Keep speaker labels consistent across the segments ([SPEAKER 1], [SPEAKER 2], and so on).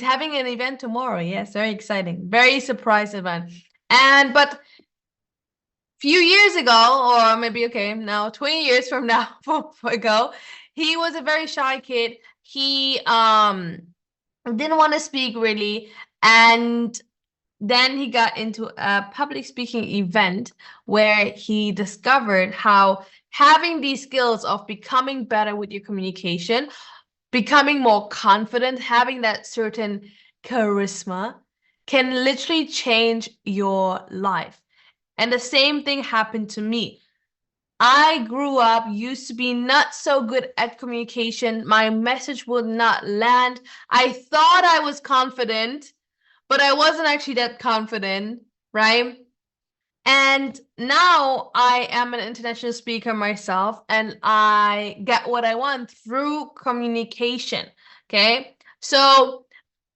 [SPEAKER 1] having an event tomorrow. Yes, very exciting. Very surprise event. But few years ago, or maybe now 20 years from now ago, he was a very shy kid. He didn't want to speak really, and then he got into a public speaking event where he discovered how having these skills of becoming better with your communication, becoming more confident, having that certain charisma can literally change your life. And the same thing happened to me. I grew up, used to be not so good at communication. My message would not land. I thought I was confident, but I wasn't actually that confident, right? And now I am an international speaker myself, and I get what I want through communication. Okay. So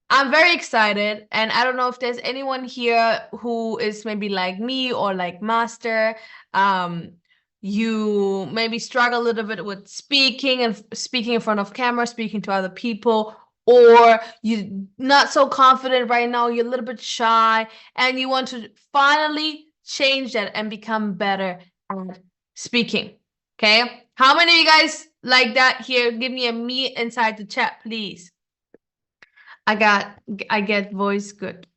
[SPEAKER 1] I'm very excited, and I don't know if there's anyone here who is maybe like me or like Master. You maybe struggle a little bit with speaking and speaking in front of camera, speaking to other people, or you're not so confident right now, you're a little bit shy, and you want to finally change that and become better at speaking. Okay? How many of you guys like that here? Give me a me inside the chat, please. I get voice good.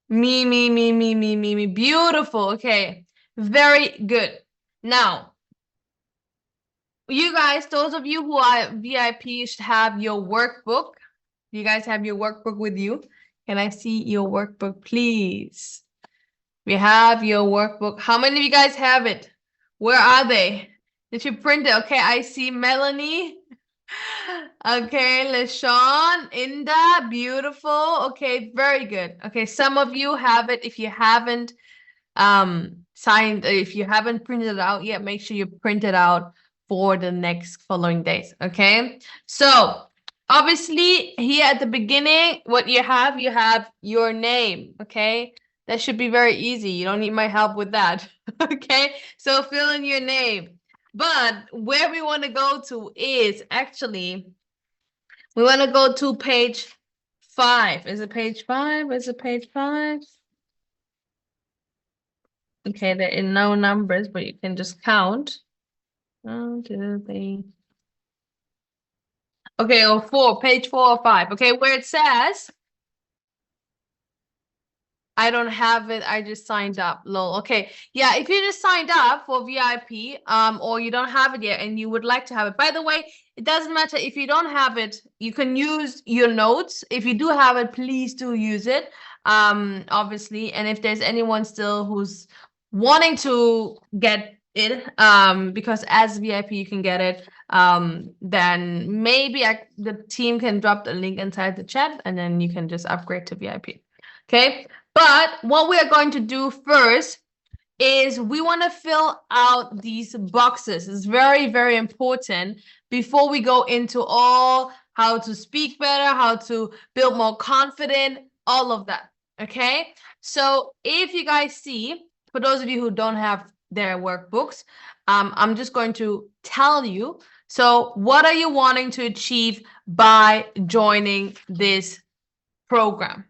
[SPEAKER 1] Me. Beautiful. Okay. Very good. Now, you guys, those of you who are VIP should have your workbook. You guys have your workbook with you. Can I see your workbook, please? We have your workbook. How many of you guys have it? Where are they? Did you print it? Okay, I see Melanie. Okay, LaShawn, Inda, beautiful. Okay, very good. Okay, some of you have it. If you haven't if you haven't printed it out yet, make sure you print it out for the next following days. Okay, so obviously here at the beginning, what you have your name. Okay, that should be very easy. You don't need my help with that. Okay, so fill in your name. But where we want to go to is actually, we want to go to page 5. Is it page 5? Is it page 5? Okay, there are no numbers, but you can just count. 1, 2, 3. Okay, or 4, page 4 or 5. Okay, where it says, I don't have it, I just signed up. Lol. Okay, yeah, if you just signed up for VIP, or you don't have it yet and you would like to have it. By the way, it doesn't matter if you don't have it, you can use your notes. If you do have it, please do use it. Obviously, and if there's anyone still who's wanting to get it, because as VIP you can get it, then maybe the team can drop the link inside the chat, and then you can just upgrade to VIP. Okay, but what we are going to do first is we want to fill out these boxes. It's very, very important before we go into all how to speak better, how to build more confidence, all of that. Okay, so if you guys see, for those of you who don't have their workbooks, I'm just going to tell you. So what are you wanting to achieve by joining this program?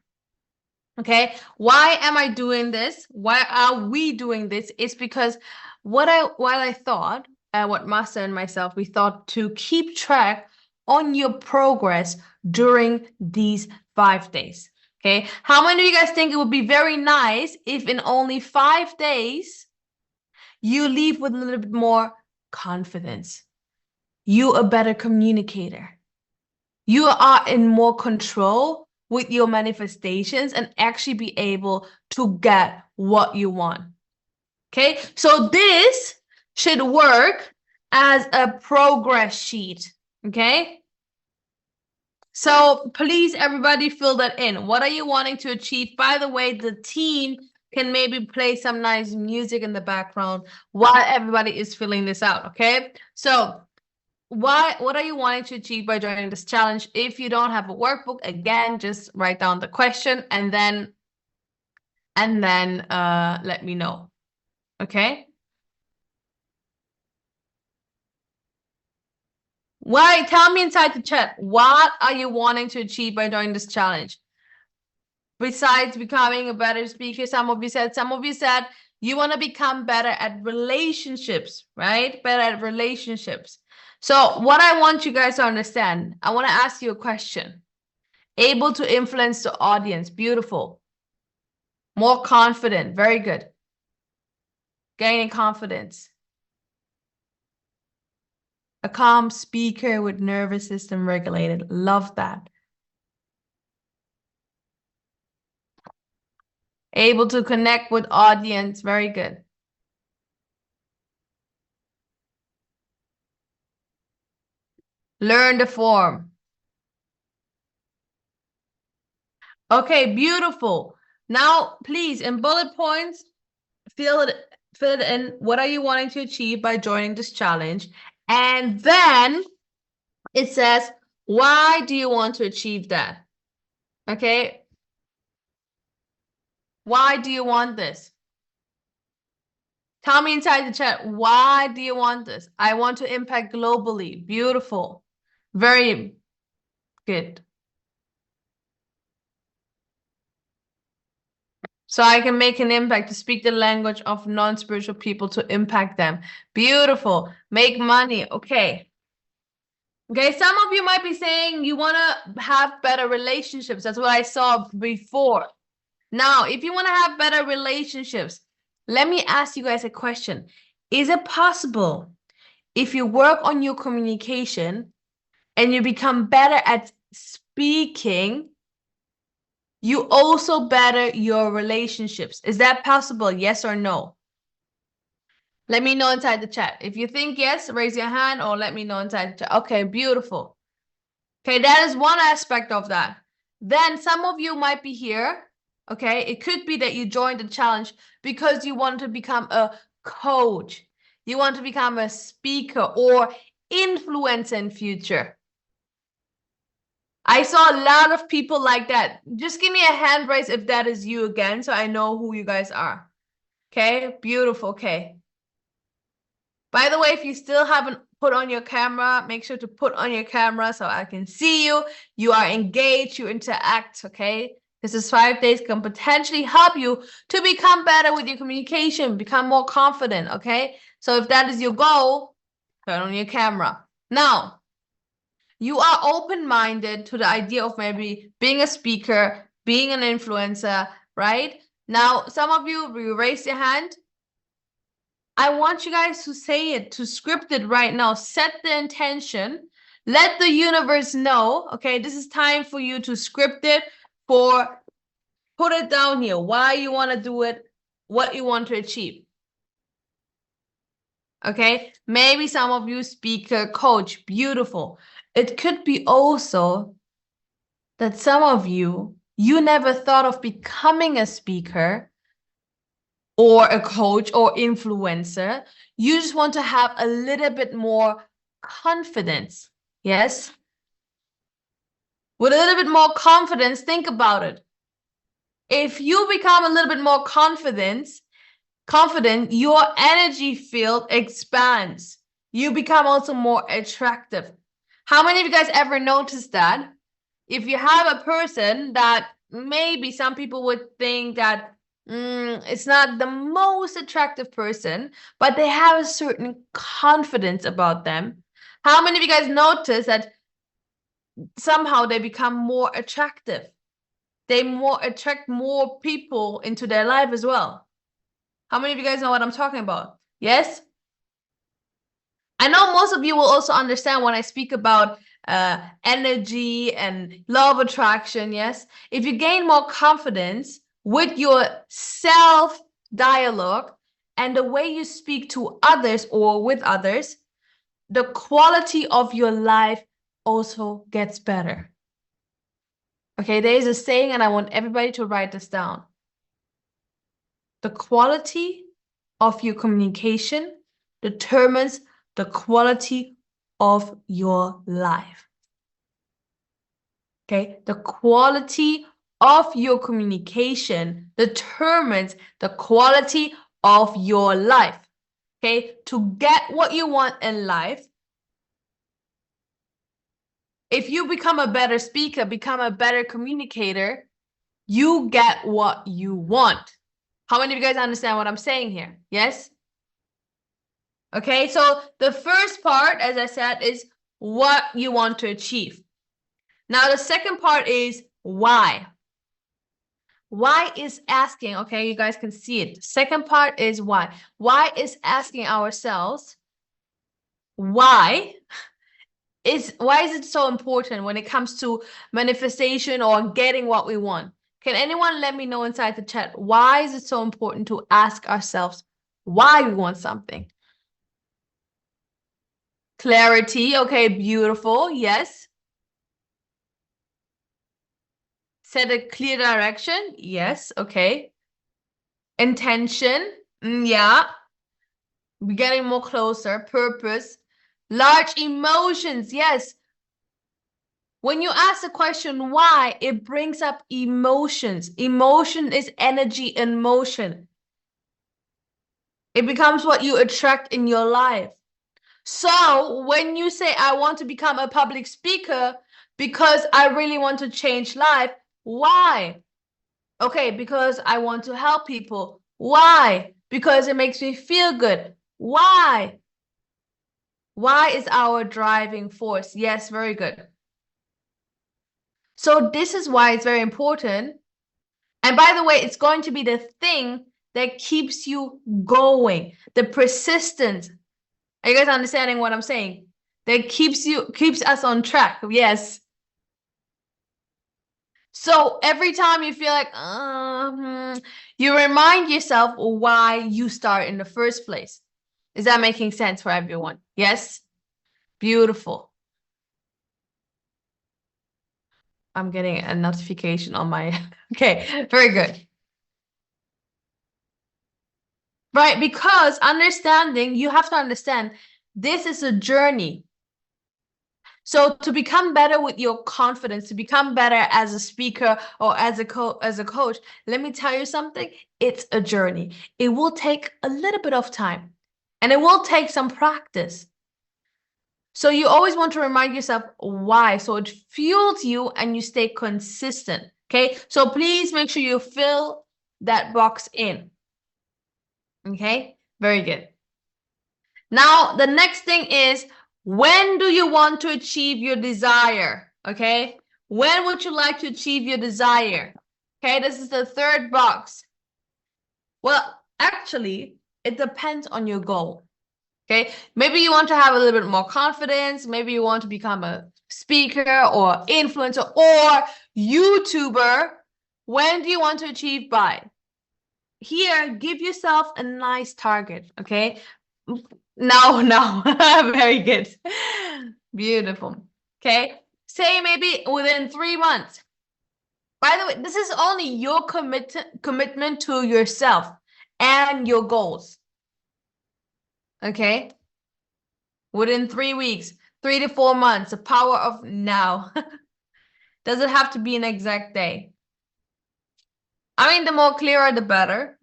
[SPEAKER 1] Okay, why am I doing this? Why are we doing this? It's because what Master and myself, we thought to keep track on your progress during these 5 days. Okay, how many of you guys think it would be very nice if in only 5 days you leave with a little bit more confidence? You a better communicator. You are in more control with your manifestations and actually be able to get what you want. Okay, so this should work as a progress sheet. Okay, so please everybody fill that in. What are you wanting to achieve? By the way, the team can maybe play some nice music in the background while everybody is filling this out. Okay, so what are you wanting to achieve by joining this challenge? If you don't have a workbook, again, just write down the question and then let me know. Okay, Why? Tell me inside the chat. What are you wanting to achieve by doing this challenge? Besides becoming a better speaker, some of you said you want to become better at relationships, right? Better at relationships. So what I want you guys to understand, I want to ask you a question. Able to influence the audience. Beautiful. More confident. Very good. Gaining confidence. A calm speaker with nervous system regulated. Love that. Able to connect with audience. Very good. Learn the form. Okay, beautiful. Now, please, in bullet points, fill it in. What are you wanting to achieve by joining this challenge? And then it says, why do you want to achieve that? Okay. Why do you want this? Tell me inside the chat, why do you want this? I want to impact globally. Beautiful. Very good. So I can make an impact to speak the language of non-spiritual people to impact them. Beautiful. Make money. Okay. Okay, some of you might be saying you want to have better relationships. That's what I saw before. Now, if you want to have better relationships, let me ask you guys a question. Is it possible if you work on your communication and you become better at speaking, you also better your relationships? Is that possible? Yes or no? Let me know inside the chat. If you think yes, raise your hand or let me know inside the chat. Okay, beautiful. Okay, that is one aspect of that. Then some of you might be here. Okay, it could be that you joined the challenge because you want to become a coach. You want to become a speaker or influencer in future. I saw a lot of people like that. Just give me a hand raise if that is you again, so I know who you guys are. Okay, beautiful. Okay. By the way, if you still haven't put on your camera, make sure to put on your camera so I can see you. You are engaged, you interact, okay? This is 5 days can potentially help you to become better with your communication, become more confident, okay? So if that is your goal, turn on your camera. Now, you are open-minded to the idea of maybe being a speaker, being an influencer, right? Now, some of you raise your hand. I want you guys to say it, to script it right now. Set the intention. Let the universe know, okay, this is time for you to script it, put it down here, why you want to do it, what you want to achieve. Okay, maybe some of you speaker, coach, beautiful. It could be also that some of you never thought of becoming a speaker or a coach or influencer. You just want to have a little bit more confidence. Yes? With a little bit more confidence, think about it. If you become a little bit more confident, your energy field expands. You become also more attractive. How many of you guys ever noticed that? If you have a person that maybe some people would think that it's not the most attractive person, but they have a certain confidence about them. How many of you guys notice that somehow they become more attractive? They attract more people into their life as well. How many of you guys know what I'm talking about? Yes? I know most of you will also understand when I speak about energy and law of attraction, yes? If you gain more confidence with your self-dialogue and the way you speak to others or with others, the quality of your life also gets better. Okay, there is a saying and I want everybody to write this down. The quality of your communication determines the quality of your life. Okay, the quality of your communication determines the quality of your life. Okay, to get what you want in life, If you become a better speaker, become a better communicator, you get what you want. How many of you guys understand what I'm saying here? Yes? Okay, so the first part, as I said, is what you want to achieve. Now, the second part is why. Why is asking, okay, you guys can see it. Second part is why. Why is asking ourselves, why is it so important when it comes to manifestation or getting what we want? Can anyone let me know inside the chat, why is it so important to ask ourselves why we want something? Clarity, okay, beautiful, yes. Set a clear direction, yes, okay. Intention, yeah. We're getting more closer. Purpose. Large emotions, yes. When you ask the question why, it brings up emotions. Emotion is energy in motion. It becomes what you attract in your life. So when you say, I want to become a public speaker because I really want to change life, why? Okay, because I want to help people. Why? Because it makes me feel good. Why? Why is our driving force? Yes, very good. So this is why it's very important. And by the way, it's going to be the thing that keeps you going, the persistence. Are you guys understanding what I'm saying? That keeps us on track. Yes. So every time you feel like, you remind yourself why you start in the first place. Is that making sense for everyone? Yes? Beautiful. I'm getting a notification on my, okay, very good. Right, because understanding, you have to understand, this is a journey. So to become better with your confidence, to become better as a speaker or as a coach, let me tell you something, it's a journey. It will take a little bit of time and it will take some practice. So you always want to remind yourself why, so it fuels you and you stay consistent. Okay, so please make sure you fill that box in. Okay, very good. Now, the next thing is, when do you want to achieve your desire? Okay, when would you like to achieve your desire? Okay, this is the third box. Well, actually, it depends on your goal. Okay, maybe you want to have a little bit more confidence. Maybe you want to become a speaker or influencer or YouTuber. When do you want to achieve by? Here, give yourself a nice target, okay? No, very good. Beautiful. Okay, say maybe within 3 months. By the way, this is only your commitment to yourself and your goals. Okay, within 3 weeks, 3 to 4 months, the power of now. Does it have to be an exact day? I mean, the more clearer, the better.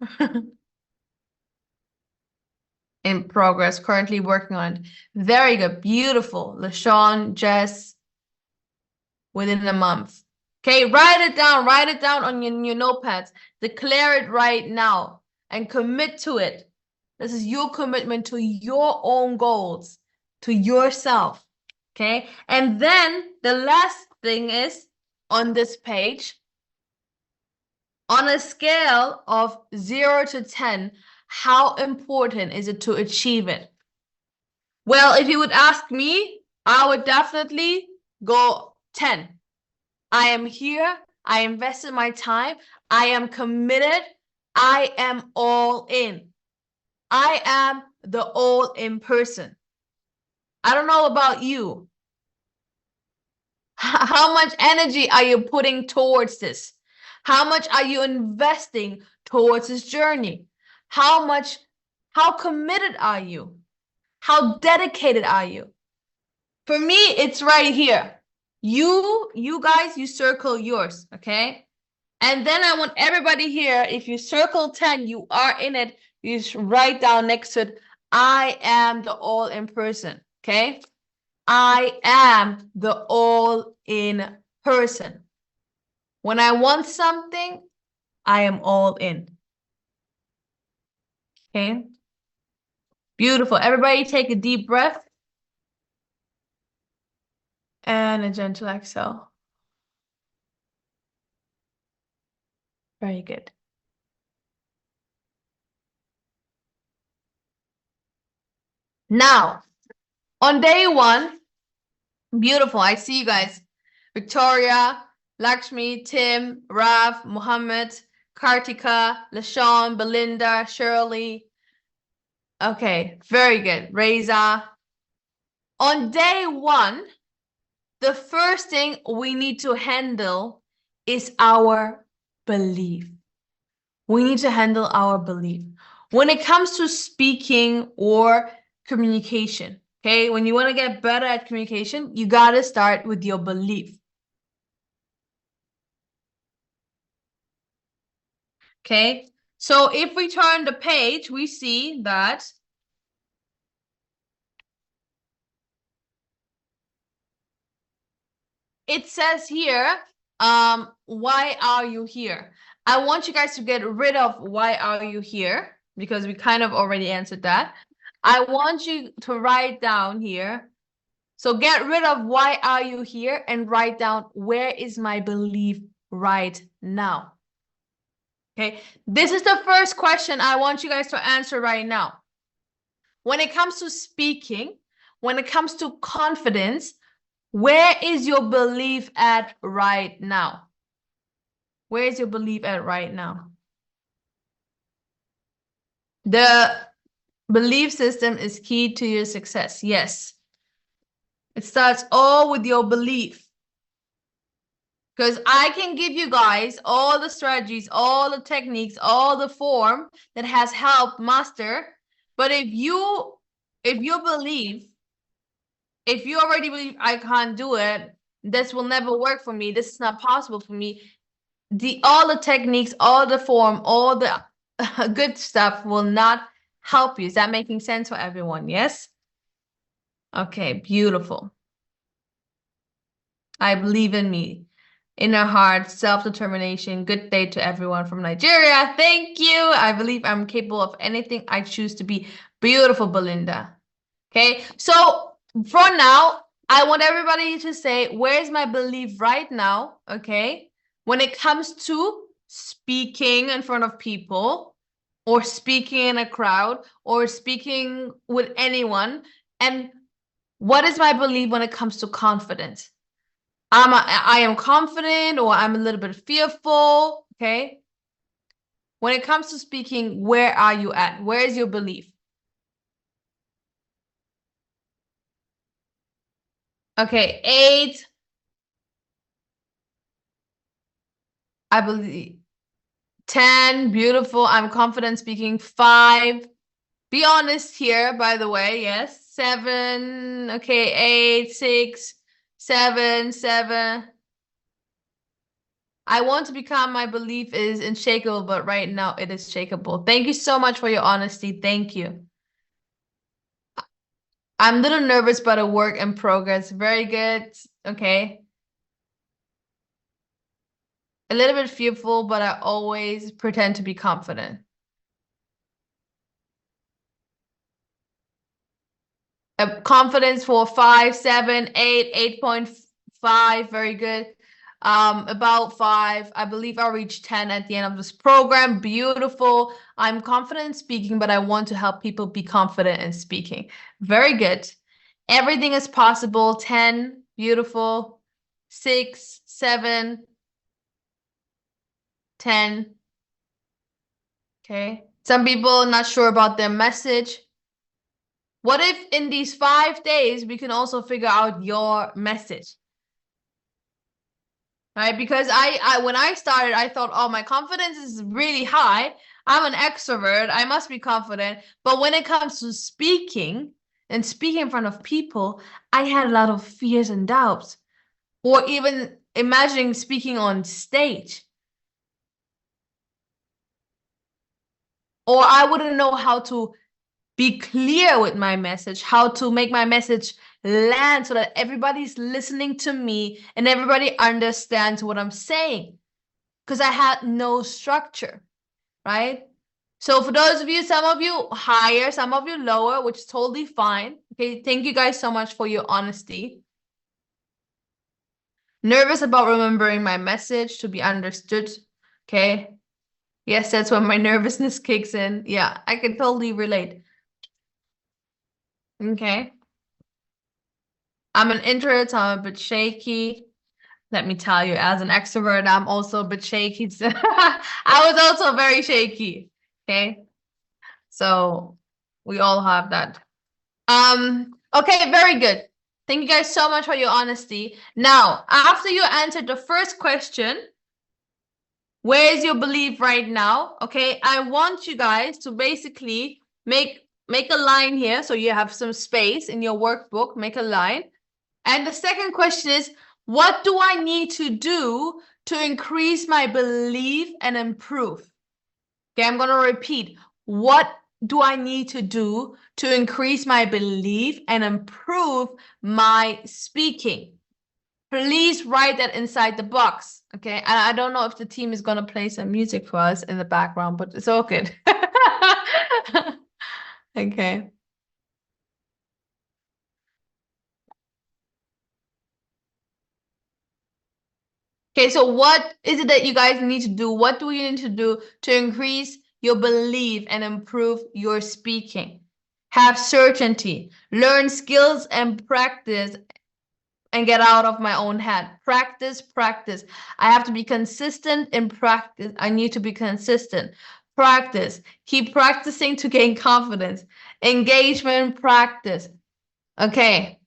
[SPEAKER 1] In progress, currently working on it. Very good, beautiful. LaShawn, Jess, within a month. Okay, write it down on your notepads. Declare it right now and commit to it. This is your commitment to your own goals, to yourself. Okay, and then the last thing is on this page, on a scale of 0 to 10, how important is it to achieve it? Well, if you would ask me, I would definitely go 10. I am here. I invested my time. I am committed. I am all in. I am the all-in person. I don't know about you. How much energy are you putting towards this? How much are you investing towards this journey? How committed are you? How dedicated are you? For me, it's right here. You guys, you circle yours, okay? And then I want everybody here, if you circle 10, you are in it, you write down next to it, I am the all-in person, okay? I am the all-in person. When I want something, I am all in. Okay? Beautiful. Everybody take a deep breath. And a gentle exhale. Very good. Now, on day one, beautiful. I see you guys. Victoria, Lakshmi, Tim, Rav, Muhammad, Kartika, LaShawn, Belinda, Shirley. Okay, very good. Reza. On day one, the first thing we need to handle is our belief. We need to handle our belief. When it comes to speaking or communication, okay, when you want to get better at communication, you got to start with your belief. Okay, so if we turn the page, we see that it says here, why are you here? I want you guys to get rid of why are you here, because we kind of already answered that. I want you to write down here. So get rid of why are you here and write down where is my belief right now. Okay, this is the first question I want you guys to answer right now. When it comes to speaking, when it comes to confidence, where is your belief at right now? Where is your belief at right now? The belief system is key to your success. Yes. It starts all with your belief. Because I can give you guys all the strategies, all the techniques, all the form that has helped master. But if you already believe I can't do it, this will never work for me, this is not possible for me, all the techniques, all the form, all the good stuff will not help you. Is that making sense for everyone? Yes? Okay, beautiful. I believe in me. Inner heart, self-determination. Good day to everyone from Nigeria. Thank you. I believe I'm capable of anything I choose to be. Beautiful, Belinda. Okay, so for now, I want everybody to say, where's my belief right now? Okay, when it comes to speaking in front of people, or speaking in a crowd, or speaking with anyone, and what is my belief when it comes to confidence? I am confident, or I'm a little bit fearful. Okay, when it comes to speaking, where are you at? Where is your belief? Okay, 8. I believe 10. Beautiful. I'm confident speaking. 5. Be honest here, by the way. Yes. 7. Okay, 8, 6, 7, 7. I want to become, my belief is unshakable, but right now it is shakeable. Thank you so much for your honesty. Thank you. I'm a little nervous, but a work in progress. Very good. Okay. A little bit fearful, but I always pretend to be confident. Confidence for 5, 7, 8, 8.5. Very good. About 5. I believe I'll reach 10 at the end of this program. Beautiful. I'm confident in speaking, but I want to help people be confident in speaking. Very good. Everything is possible. 10. Beautiful. 6, 7, 10. Okay. Some people not sure about their message. What if in these 5 days we can also figure out your message? Right? Because I when I started, I thought, oh, my confidence is really high. I'm an extrovert. I must be confident. But when it comes to speaking and speaking in front of people, I had a lot of fears and doubts. Or even imagining speaking on stage. Or I wouldn't know how to be clear with my message, how to make my message land so that everybody's listening to me and everybody understands what I'm saying. Because I had no structure, right? So for those of you, some of you higher, some of you lower, which is totally fine. Okay, thank you guys so much for your honesty. Nervous about remembering my message to be understood. Okay. Yes, that's when my nervousness kicks in. Yeah, I can totally relate. Okay. I'm an introvert, so I'm a bit shaky. Let me tell you, as an extrovert, I'm also a bit shaky. I was also very shaky. Okay. So we all have that. Okay, very good. Thank you guys so much for your honesty. Now, after you answered the first question, where is your belief right now? Okay, I want you guys to basically make a line here. So you have some space in your workbook, make a line. And the second question is, what do I need to do to increase my belief and improve? Okay, I'm going to repeat. What do I need to do to increase my belief and improve my speaking? Please write that inside the box. Okay, and I don't know if the team is going to play some music for us in the background, but it's all good. Okay. Okay, so what is it that you guys need to do? What do you need to do to increase your belief and improve your speaking? Have certainty, learn skills and practice, and get out of my own head. Practice, practice. I have to be consistent in practice. I need to be consistent. Practice. Keep practicing to gain confidence. Engagement, practice. Okay.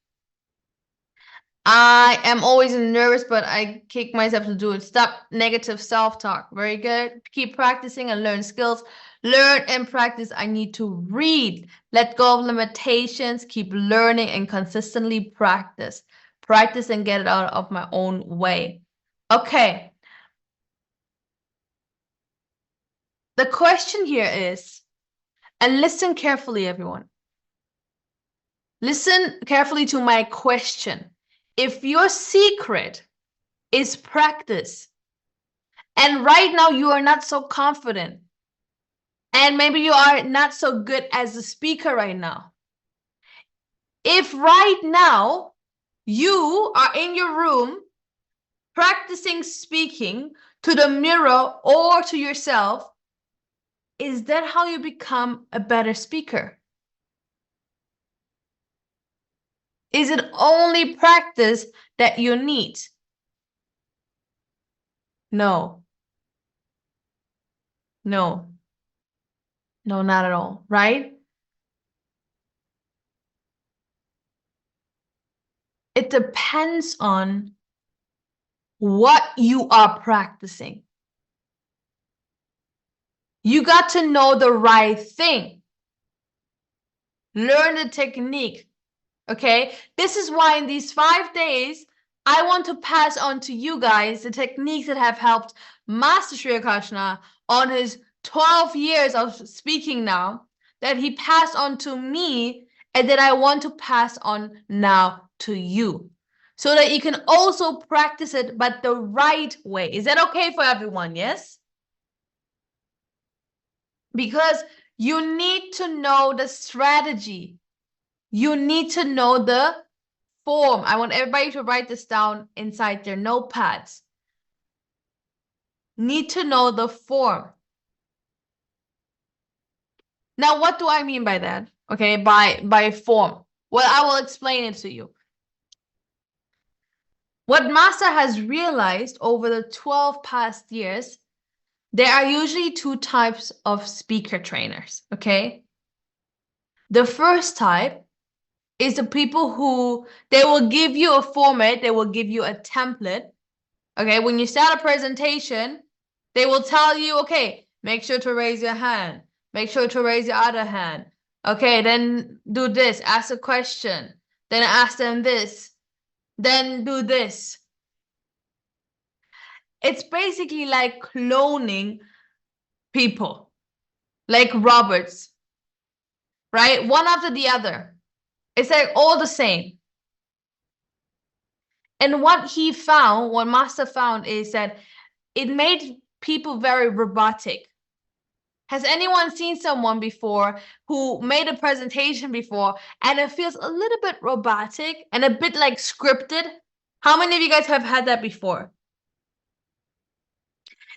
[SPEAKER 1] I am always nervous, but I kick myself to do it. Stop negative self-talk. Very good. Keep practicing and learn skills. Learn and practice. I need to read. Let go of limitations. Keep learning and consistently practice. Practice and get it out of my own way. Okay. The question here is, and listen carefully, everyone. Listen carefully to my question. If your secret is practice, and right now you are not so confident, and maybe you are not so good as a speaker right now. If right now you are in your room practicing speaking to the mirror or to yourself, is that how you become a better speaker? Is it only practice that you need? No. No. No, not at all, right? It depends on what you are practicing. You got to know the right thing. Learn the technique. Okay, this is why in these 5 days, I want to pass on to you guys the techniques that have helped Master Sri Krishna on his 12 years of speaking now, that he passed on to me, and that I want to pass on now to you, so that you can also practice it, but the right way. Is that okay for everyone? Yes? Because you need to know the strategy. You need to know the form. I want everybody to write this down inside their notepads. Need to know the form. Now, what do I mean by that? Okay, by form. Well, I will explain it to you. What Master has realized over the 12 past years, there are usually 2 types of speaker trainers, okay? The first type is the people who, they will give you a format, they will give you a template. Okay, when you start a presentation, they will tell you, okay, make sure to raise your hand. Make sure to raise your other hand. Okay, then do this, ask a question. Then ask them this. Then do this. It's basically like cloning people, like robots, right? One after the other. It's like all the same. And what he found, what Master found, is that it made people very robotic. Has anyone seen someone before who made a presentation before and it feels a little bit robotic and a bit like scripted? How many of you guys have had that before?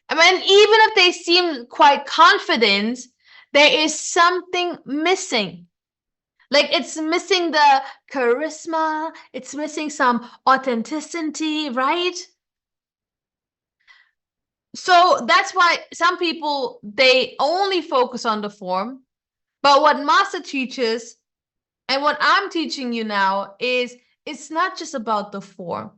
[SPEAKER 1] I mean, even if they seem quite confident, there is something missing. Like it's missing the charisma, it's missing some authenticity, right? So that's why some people, they only focus on the form. But what Master teaches and what I'm teaching you now is it's not just about the form.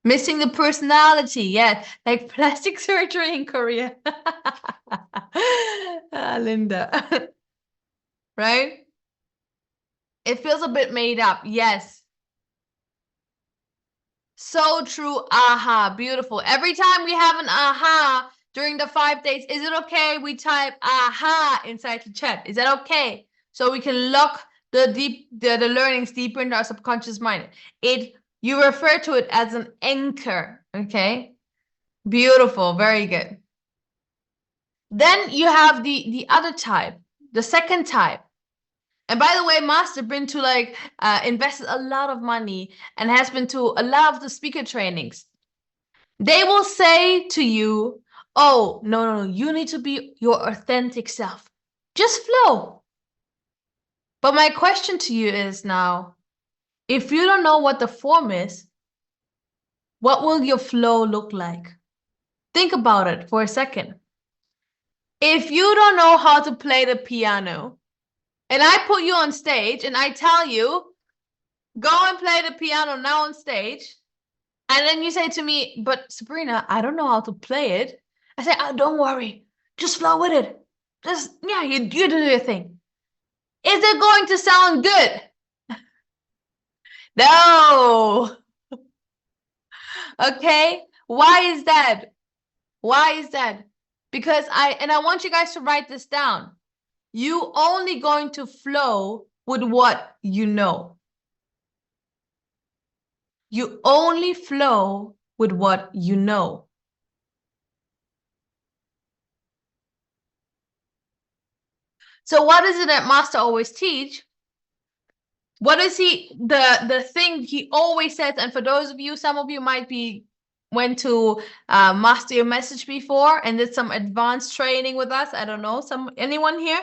[SPEAKER 1] Missing the personality, yeah, like plastic surgery in Korea. Linda. Right? It feels a bit made up, yes. So true. Aha, beautiful. Every time we have an aha during the 5 days, is it okay we type aha inside the chat? Is that okay? So we can lock the learnings deeper into our subconscious mind. You refer to it as an anchor, okay? Beautiful, very good. Then you have the other type, the second type. And by the way, Master been to like invested a lot of money and has been to a lot of the speaker trainings. They will say to you, oh, no, you need to be your authentic self. Just flow. But my question to you is now, if you don't know what the form is, what will your flow look like? Think about it for a second. If you don't know how to play the piano, and I put you on stage and I tell you, go and play the piano now on stage. And then you say to me, but Sabrina, I don't know how to play it. I say, oh, don't worry. Just flow with it. Just, yeah, you do your thing. Is it going to sound good? No. Okay. Why is that? Why is that? Because I want you guys to write this down. You only going to flow with what you know. You only flow with what you know. So what is it that Master always teach? What is the thing he always says? And for those of you, some of you might be went to Master Your Message before and did some advanced training with us. I don't know, anyone here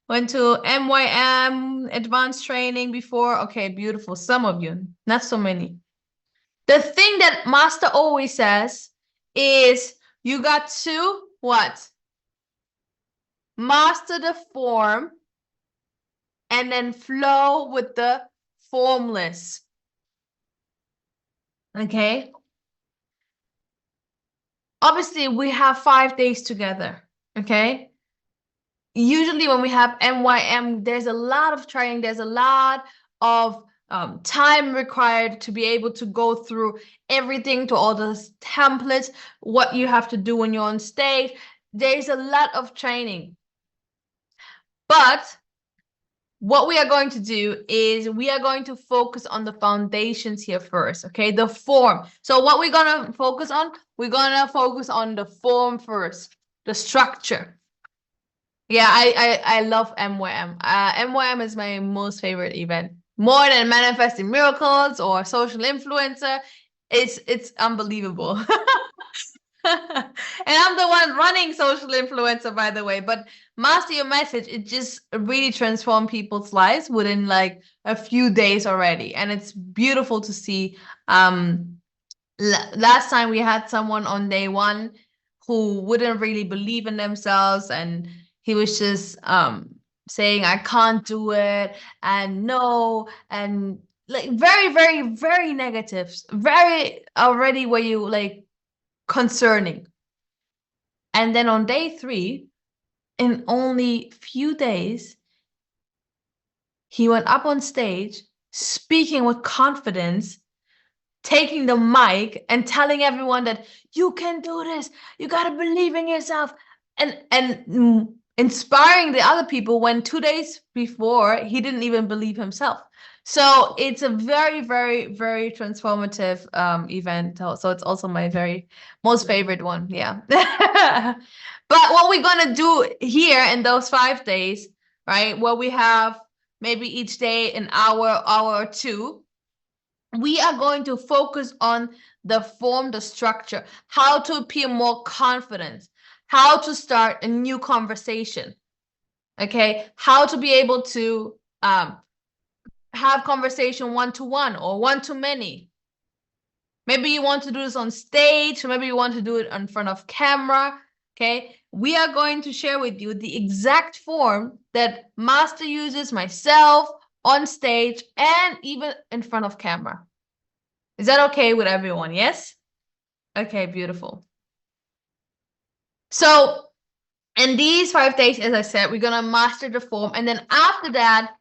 [SPEAKER 1] went to MYM advanced training before? Okay, beautiful. Some of you, not so many. The thing that Master always says is you got to what? Master the form and then flow with the formless. Okay? Obviously, we have 5 days together. Okay? Usually when we have MYM, there's a lot of training. There's a lot of time required to be able to go through everything, to all the templates, what you have to do when you're on stage. There's a lot of training. But what we are going to do is we are going to focus on the foundations here first, okay? The form. So what we're going to focus on? We're going to focus on the form first, the structure. Yeah, I love MYM. MYM is my most favorite event. More than Manifesting Miracles or Social Influencer. It's unbelievable. And I'm the one running Social Influencer, by the way. But Master Your Message, it just really transformed people's lives within like a few days already. And it's beautiful to see. Last time we had someone on day 1 who wouldn't really believe in themselves, and he was just saying, I can't do it, and no, and like very, very, very negative, very already where you like concerning. And then on day 3, in only few days, he went up on stage, speaking with confidence, taking the mic and telling everyone that you can do this, you got to believe in yourself, and inspiring the other people when 2 days before he didn't even believe himself. So it's a very, very, very transformative event. So it's also my most favorite one. Yeah. But what we're gonna do here in those 5 days, right? Where we have maybe each day an hour or two, we are going to focus on the form, the structure, how to appear more confident, how to start a new conversation. Okay, how to be able to have conversation one-to-one or one-to-many. Maybe you want to do this on stage, or maybe you want to do it in front of camera. Okay, we are going to share with you the exact form that Master uses, myself, on stage, and even in front of camera. Is that okay with everyone? Yes? Okay, beautiful. So in these 5 days, as I said, we're going to master the form. And then after that,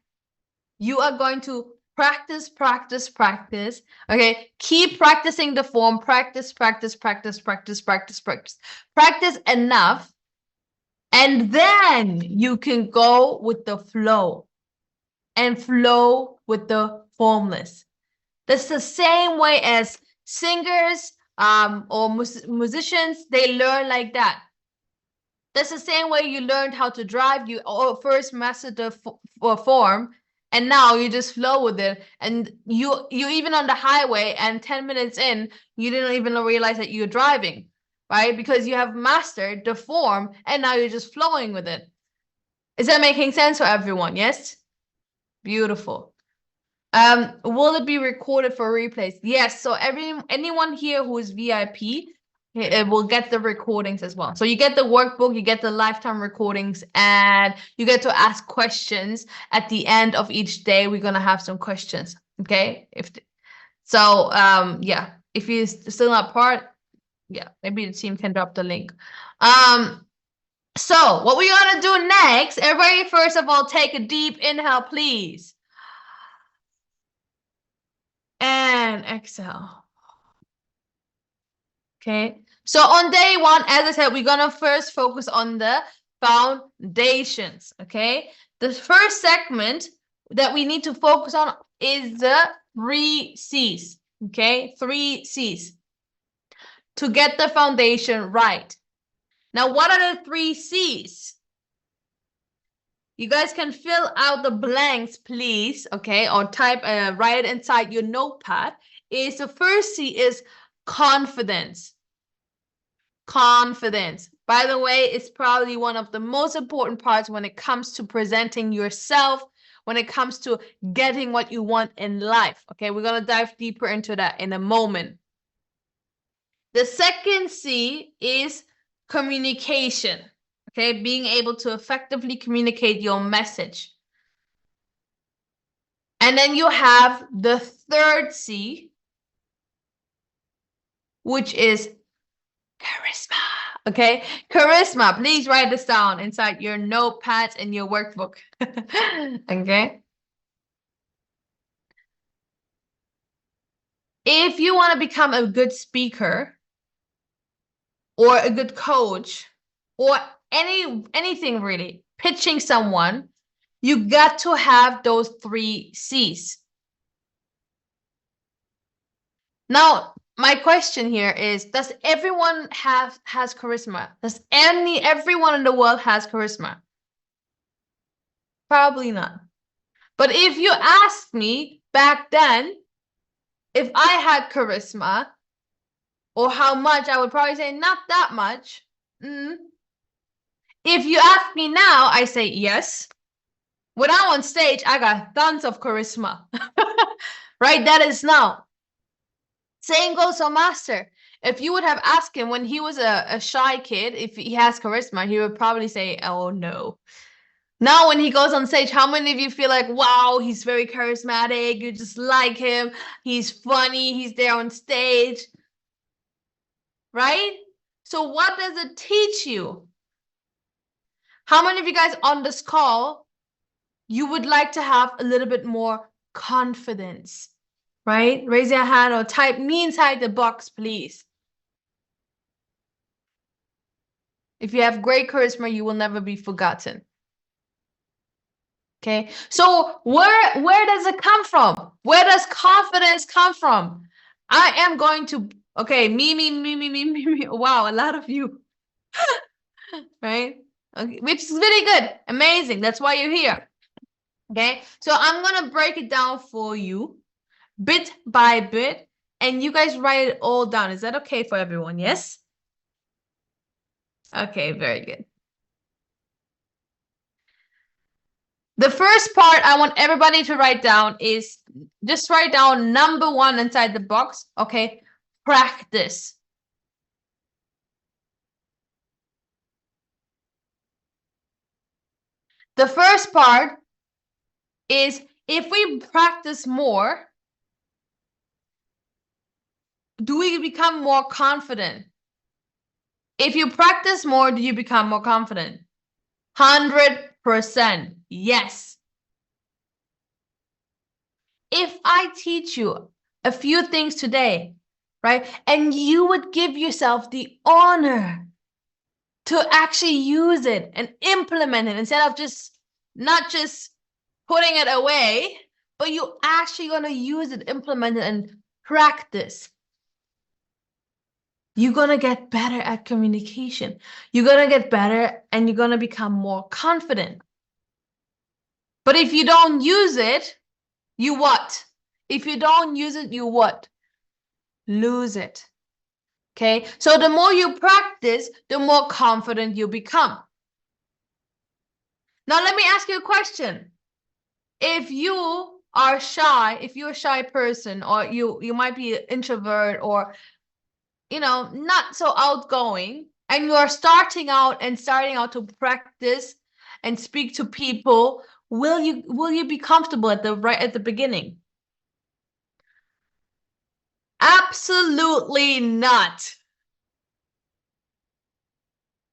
[SPEAKER 1] you are going to practice. Okay, keep practicing the form. Practice enough. And then you can go with the flow and flow with the formless. That's the same way as singers or musicians, they learn like that. That's the same way you learned how to drive. You first mastered the form, and now you just flow with it. And you even on the highway, and 10 minutes in, you didn't even realize that you're driving, right? Because you have mastered the form, and now you're just flowing with it. Is that making sense for everyone? Yes? Beautiful. Will it be recorded for replays? Yes. So anyone here who is VIP, it will get the recordings as well. So you get the workbook, you get the lifetime recordings, and you get to ask questions at the end of each day. We're gonna have some questions. Okay. Yeah. If you're still not part, yeah, maybe the team can drop the link. So what we're gonna do next, everybody, first of all, take a deep inhale, please. And exhale. Okay, so on day one, as I said, we're gonna first focus on the foundations. Okay, the first segment that we need to focus on is the 3 C's. Okay, 3 C's to get the foundation right. Now, what are the 3 C's? You guys can fill out the blanks, please. Okay, or type write it inside your notepad. Is the first C is confidence. Confidence, by the way, is probably one of the most important parts when it comes to presenting yourself, when it comes to getting what you want in life. Okay, we're going to dive deeper into that in a moment. The second C is communication. Okay, being able to effectively communicate your message. And then you have the third C, which is charisma. Okay, charisma. Please write this down inside your notepads and your workbook. Okay. If you want to become a good speaker or a good coach or anything really, pitching someone, you got to have those 3 C's. Now, my question here is, does everyone has charisma? Does everyone in the world has charisma? Probably not. But if you asked me back then, if I had charisma or how much, I would probably say not that much. If you ask me now, I say yes. When I'm on stage, I got tons of charisma. Right? That is now. Same goes for Master. If you would have asked him when he was a shy kid, if he has charisma, he would probably say, oh no. Now when he goes on stage, how many of you feel like, wow, he's very charismatic, you just like him, he's funny, he's there on stage, right? So what does it teach you? How many of you guys on this call, you would like to have a little bit more confidence, right? Raise your hand or type me inside the box, please. If you have great charisma, you will never be forgotten. Okay, so where does it come from? Where does confidence come from? I am going to, okay, me. Wow, a lot of you, right? Okay, which is really good, amazing. That's why you're here. Okay, so I'm gonna break it down for you, bit by bit, and you guys write it all down. Is that okay for everyone? Yes? Okay, very good. The first part I want everybody to write down is just write down number 1 inside the box. Okay, practice. The first part is if we practice more, do we become more confident? If you practice more, do you become more confident? 100% yes. If I teach you a few things today, right, and you would give yourself the honor to actually use it and implement it instead of just not just putting it away, but you actually gonna use it, implement it, and practice. You're gonna get better at communication. You're gonna get better and you're gonna become more confident. But if you don't use it, you what? If you don't use it, you what? Lose it. Okay, so the more you practice, the more confident you become. Now, let me ask you a question. If you are shy, if you're a shy person, or you might be an introvert, or not so outgoing, and you are starting out to practice and speak to people, will you be comfortable at the beginning? Absolutely not.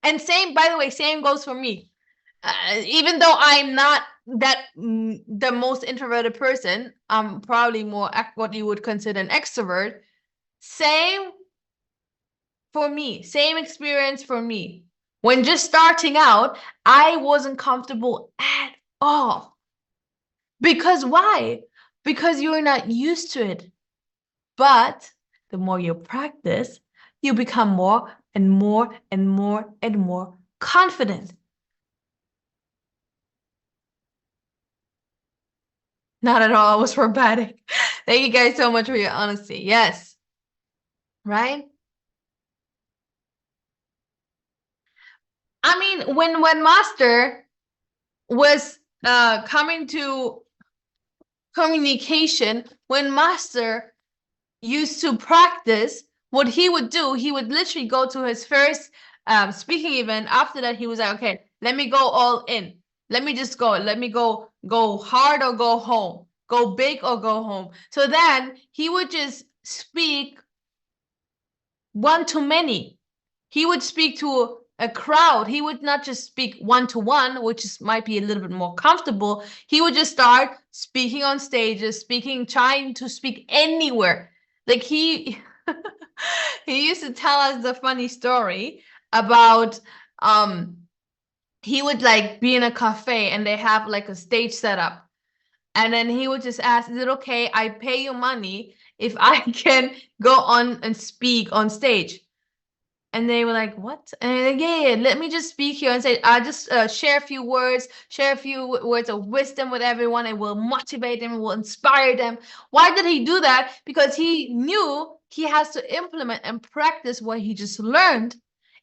[SPEAKER 1] And same, by the way, same goes for me. Even though I'm not the most introverted person, I'm probably more what you would consider an extrovert. Same for me, same experience for me. When just starting out, I wasn't comfortable at all. Because why? Because you're not used to it. But the more you practice, you become more and more and more and more confident. Not at all. I was formatting. Thank you guys so much for your honesty. Yes. Right? I mean, when Master was coming to communication, when Master used to practice, what he would do, he would literally go to his first speaking event. After that, he was like, okay, let me go all in. Let me just go. Let me go hard or go home. Go big or go home. So then he would just speak one to many. He would speak to a crowd. He would not just speak one-to-one, which might be a little bit more comfortable. He would just start speaking on stages, trying to speak anywhere. Like he used to tell us the funny story about he would like be in a cafe and they have like a stage set up. And then he would just ask, is it okay? I pay you money if I can go on and speak on stage. And they were like, what? And like, yeah, let me just speak here and say, I just share a few words of wisdom with everyone. It will motivate them, it will inspire them. Why did he do that? Because he knew he has to implement and practice what he just learned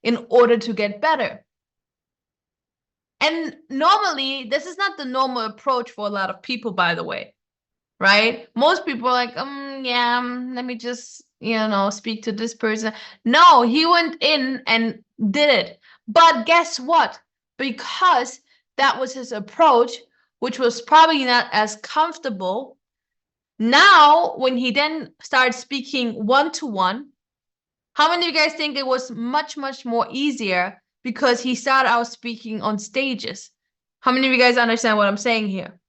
[SPEAKER 1] in order to get better. And normally, this is not the normal approach for a lot of people, by the way, right? Most people are like, yeah, let me just, speak to this person. No, he went in and did it. But guess what? Because that was his approach, which was probably not as comfortable. Now, when he then started speaking one-to-one, how many of you guys think it was much, much more easier because he started out speaking on stages? How many of you guys understand what I'm saying here?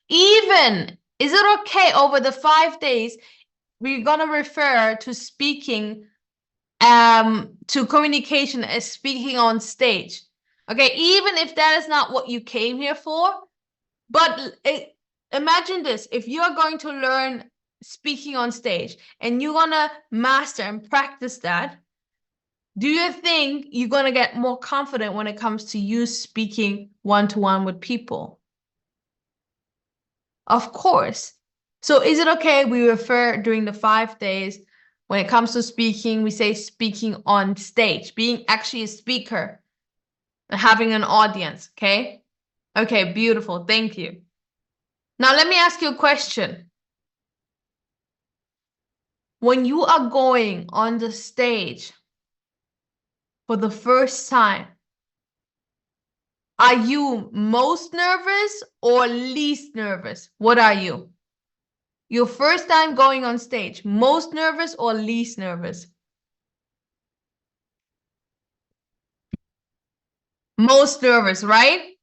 [SPEAKER 1] Even, is it okay over the 5 days, we're going to refer to speaking, to communication as speaking on stage? Okay, even if that is not what you came here for, but imagine this, if you're going to learn speaking on stage and you're gonna master and practice that, do you think you're gonna get more confident when it comes to you speaking one-to-one with people? Of course. So is it okay we refer during the 5 days when it comes to speaking, we say speaking on stage, being actually a speaker and having an audience, okay? Okay, beautiful. Thank you. Now let me ask you a question. When you are going on the stage for the first time, are you most nervous or least nervous? What are you? Your first time going on stage, most nervous or least nervous? Most nervous, right?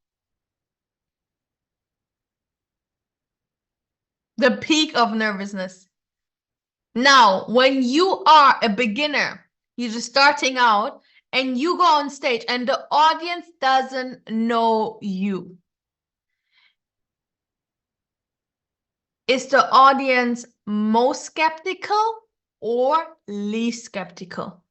[SPEAKER 1] The peak of nervousness. Now, when you are a beginner, you're just starting out, and you go on stage and the audience doesn't know you. Is the audience most skeptical or least skeptical?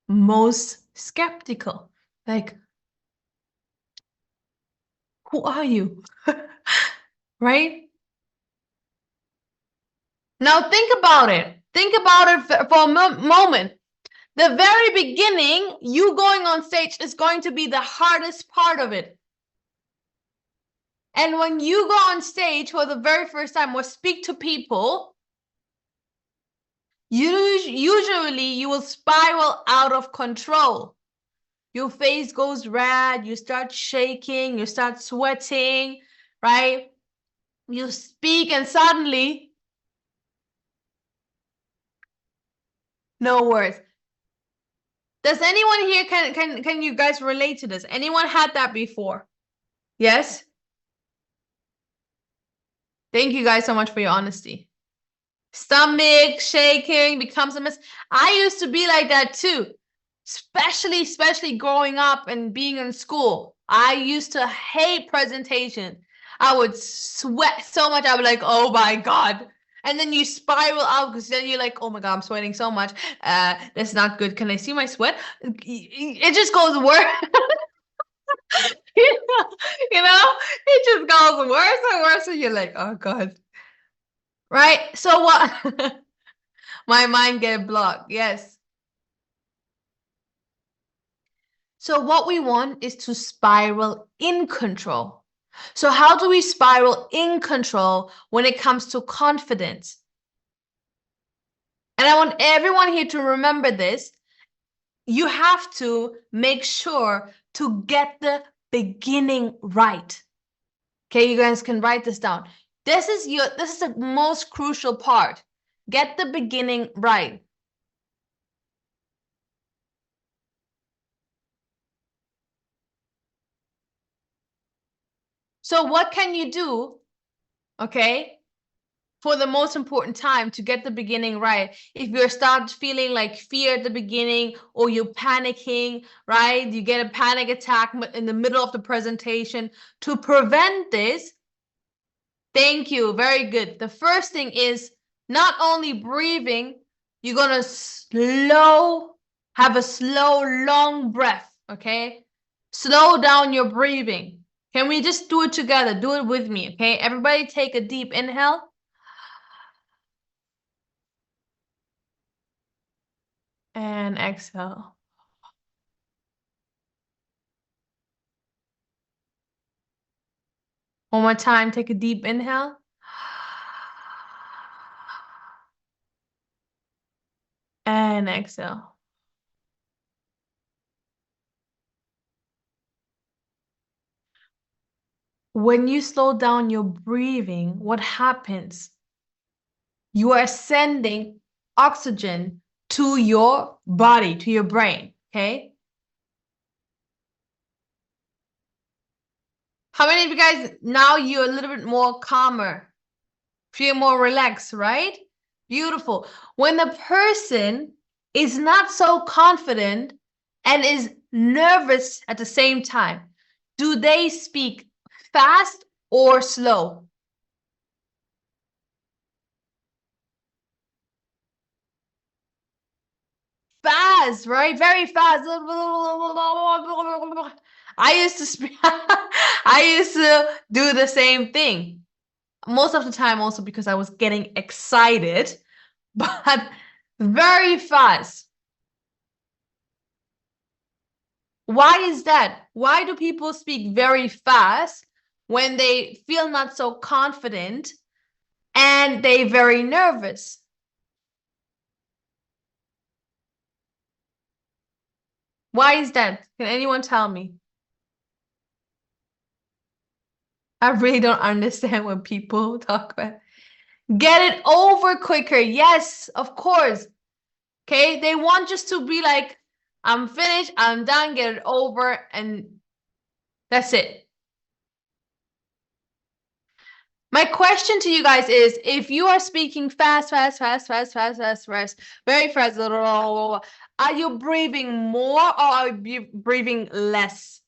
[SPEAKER 1] Most skeptical. Like, who are you? Right? Now think about it. Think about it for a moment. The very beginning, you going on stage is going to be the hardest part of it. And when you go on stage for the very first time or speak to people, usually you will spiral out of control. Your face goes red, you start shaking, you start sweating, right? You speak and suddenly, no words. Does anyone here, can you guys relate to this? Anyone had that before? Yes? Thank you guys so much for your honesty. Stomach shaking becomes a mess. I used to be like that too, especially growing up and being in school. I used to hate presentation. I would sweat so much. I would like, oh my God. And then you spiral out because then you're like, oh my God, I'm sweating so much. That's not good. Can I see my sweat? It just goes worse. You know, it just goes worse and worse. And you're like, oh God. Right? So what? My mind get blocked. Yes. So what we want is to spiral in control. So how do we spiral in control when it comes to confidence? And I want everyone here to remember this. You have to make sure to get the beginning right. Okay, you guys can write this down. This is the most crucial part. Get the beginning right. So what can you do, okay, for the most important time to get the beginning right? If you start feeling like fear at the beginning or you're panicking, right? You get a panic attack in the middle of the presentation. To prevent this, thank you, very good. The first thing is not only breathing, you're gonna have a slow, long breath, okay? Slow down your breathing. Can we just do it together? Do it with me, okay? Everybody take a deep inhale. And exhale. One more time, take a deep inhale. And exhale. When you slow down your breathing, what happens? You are sending oxygen to your body, to your brain, okay? How many of you guys, now you're a little bit more calmer, feel more relaxed, right? Beautiful. When the person is not so confident and is nervous at the same time, do they speak fast or slow? Fast, right? Very fast. I used to speak, I used to do the same thing. Most of the time also because I was getting excited, but very fast. Why is that? Why do people speak very fast when they feel not so confident and they very nervous? Why is that? Can anyone tell me? I really don't understand when people talk about get it over quicker. Yes, of course. Okay, they want just to be like, I'm finished, I'm done, get it over, and that's it. My question to you guys is, if you are speaking fast, very fast, are you breathing more or are you breathing less?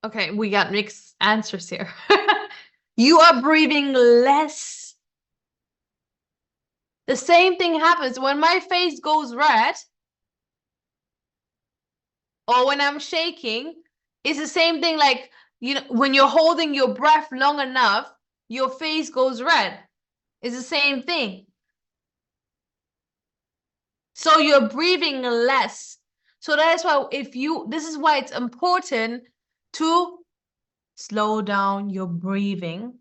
[SPEAKER 1] Okay, we got mixed answers here. You are breathing less. The same thing happens when my face goes red or when I'm shaking. It's the same thing, like, you know, when you're holding your breath long enough, your face goes red. It's the same thing. So you're breathing less. So that's why this is why it's important to slow down your breathing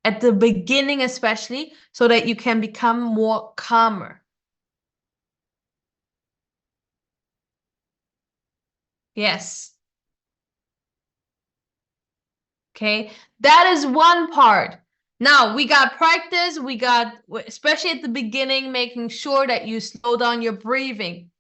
[SPEAKER 1] at the beginning, especially, so that you can become more calmer. Yes. Okay, that is one part. Now we got practice, we got, especially at the beginning, making sure that you slow down your breathing.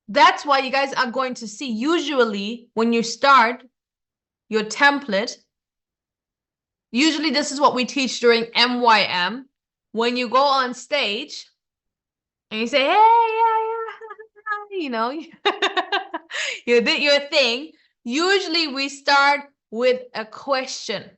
[SPEAKER 1] That's why you guys are going to see, usually when you start your template, usually this is what we teach during MYM. When you go on stage and you say, hey, yeah, you know, you did your thing. Usually we start with a question.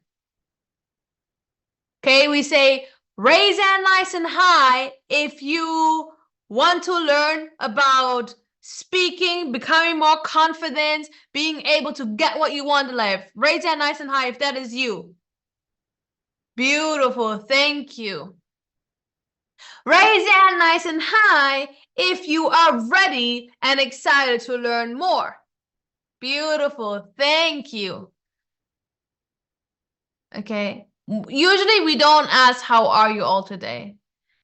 [SPEAKER 1] Okay, we say, raise hand nice and high if you want to learn about speaking, becoming more confident, being able to get what you want in life. Raise hand nice and high if that is you. Beautiful, thank you. Raise hand nice and high if you are ready and excited to learn more. Beautiful, thank you. Okay, usually we don't ask how are you all today,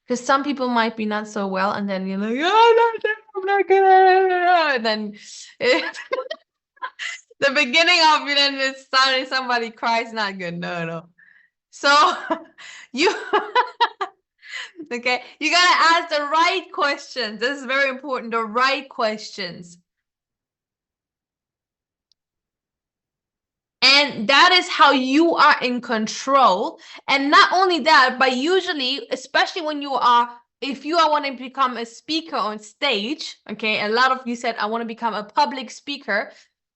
[SPEAKER 1] because some people might be not so well, and then you're like, oh, I'm not good, and then the beginning of it, and it's suddenly somebody cries, not good. No. So you okay, you gotta ask the right questions. This is very important, the right questions. And that is how you are in control. And not only that, but usually, especially when you are, if you are wanting to become a speaker on stage, okay, a lot of you said, I want to become a public speaker.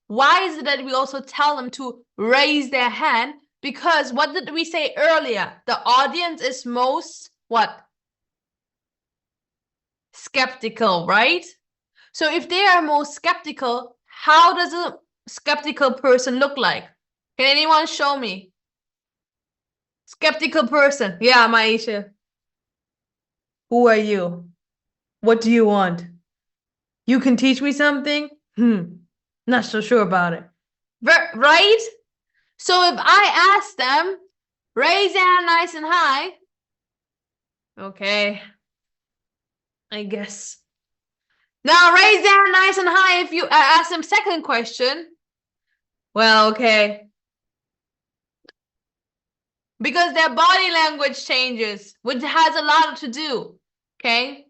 [SPEAKER 1] Why is it that we also tell them to raise their hand? Because what did we say earlier? The audience is most, what? Skeptical, right? So if they are most skeptical, how does a skeptical person look like? Can anyone show me? Skeptical person. Yeah, Maisha. Who are you? What do you want? You can teach me something? Not so sure about it. Right? So if I ask them, Raise your hand nice and high. Okay. I guess. Now raise your hand nice and high if you ask them second question. Well, okay. Because their body language changes, which has a lot to do, okay,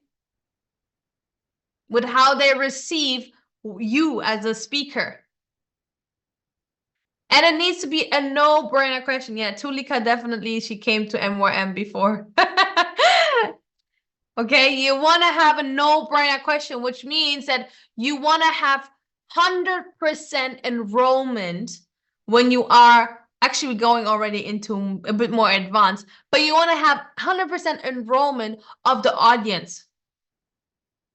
[SPEAKER 1] with how they receive you as a speaker. And it needs to be a no-brainer question. Yeah, Tulika definitely, she came to M4M before. Okay, you want to have a no-brainer question, which means that you want to have 100% enrollment when you are actually going already into a bit more advanced, but you want to have 100% enrollment of the audience.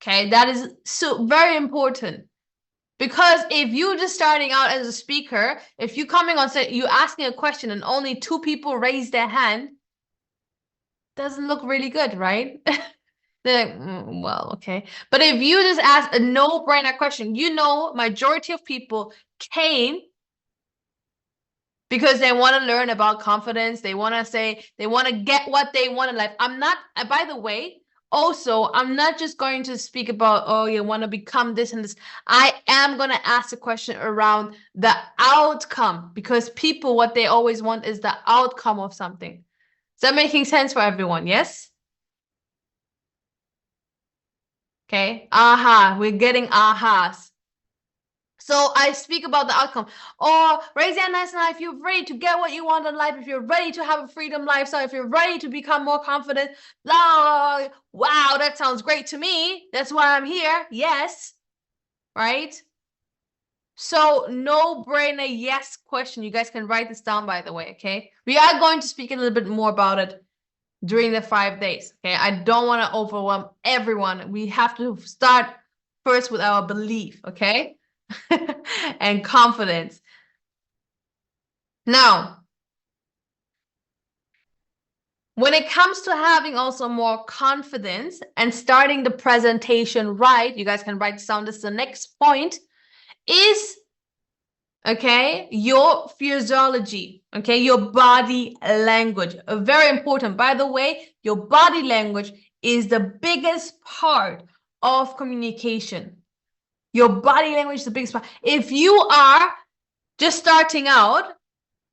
[SPEAKER 1] Okay, that is so very important. Because if you're just starting out as a speaker, if you're coming on stage, you're asking a question and only 2 people raise their hand, doesn't look really good, right? They're like, well, okay. But if you just ask a no-brainer question, you know, majority of people came because they want to learn about confidence. They want to say, they want to get what they want in life. I'm not, by the way, also, I'm not just going to speak about, oh, you want to become this and this. I am going to ask a question around the outcome, because people, what they always want is the outcome of something. Is that making sense for everyone? Yes? Okay. Aha. We're getting ahas. So I speak about the outcome. Or raise your hand nice and high if you're ready to get what you want in life, if you're ready to have a freedom lifestyle, if you're ready to become more confident. Blah, wow, that sounds great to me. That's why I'm here. Yes. Right? So no-brainer yes question. You guys can write this down, by the way, okay? We are going to speak a little bit more about it during the 5 days, okay? I don't want to overwhelm everyone. We have to start first with our belief, okay? And confidence. Now, when it comes to having also more confidence and starting the presentation right, you guys can write this down. This is the next point, is, okay, your physiology, okay, your body language. Very important. By the way, your body language is the biggest part of communication. Your body language is the biggest part. If you are just starting out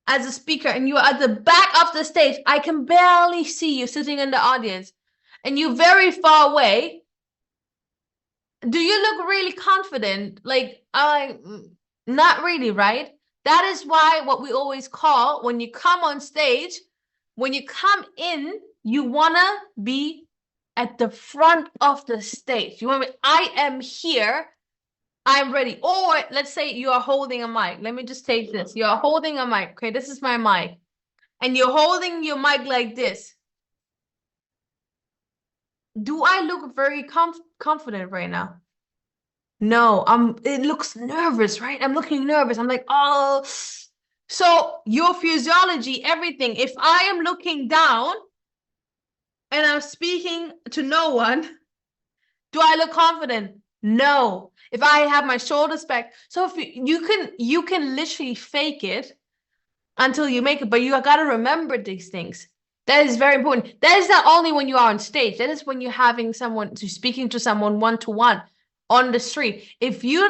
[SPEAKER 1] as a speaker and you're at the back of the stage, I can barely see you sitting in the audience, and you're very far away, do you look really confident? Like, not really, right? That is why what we always call, when you come on stage, when you come in, you want to be at the front of the stage. You want to be, I am here, I'm ready. Or let's say you are holding a mic. Let me just take this. You are holding a mic. Okay, this is my mic. And you're holding your mic like this. Do I look very confident right now? No, it looks nervous, right? I'm looking nervous. I'm like, oh. So your physiology, everything. If I am looking down and I'm speaking to no one, do I look confident? No. If I have my shoulders back, so if you can literally fake it until you make it, but you got to remember these things. That is very important. That is not only when you are on stage. That is when you're having someone speaking to someone one-to-one on the street. If you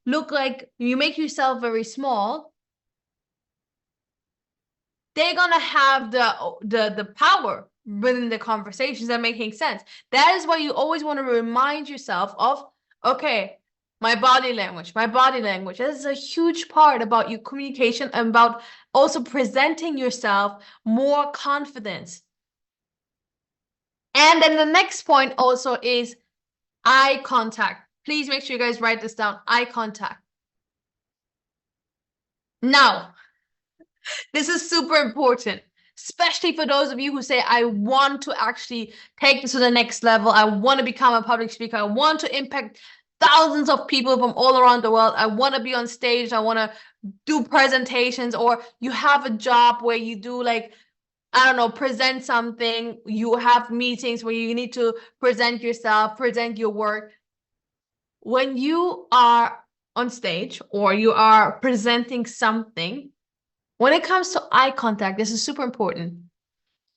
[SPEAKER 1] look like you make yourself very small, they're gonna have the power within the conversations that making sense. That is why you always want to remind yourself of, okay, my body language. That is a huge part about your communication and about also presenting yourself more confidence. And then the next point also is eye contact. Please make sure you guys write this down. Eye contact. Now, this is super important, especially for those of you who say, I want to actually take this to the next level. I want to become a public speaker. I want to impact thousands of people from all around the world. I want to be on stage. I want to do presentations, or you have a job where you do, like, I don't know, present something. You have meetings where you need to present yourself, present your work. When you are on stage or you are presenting something, When it comes to eye contact, this is super important.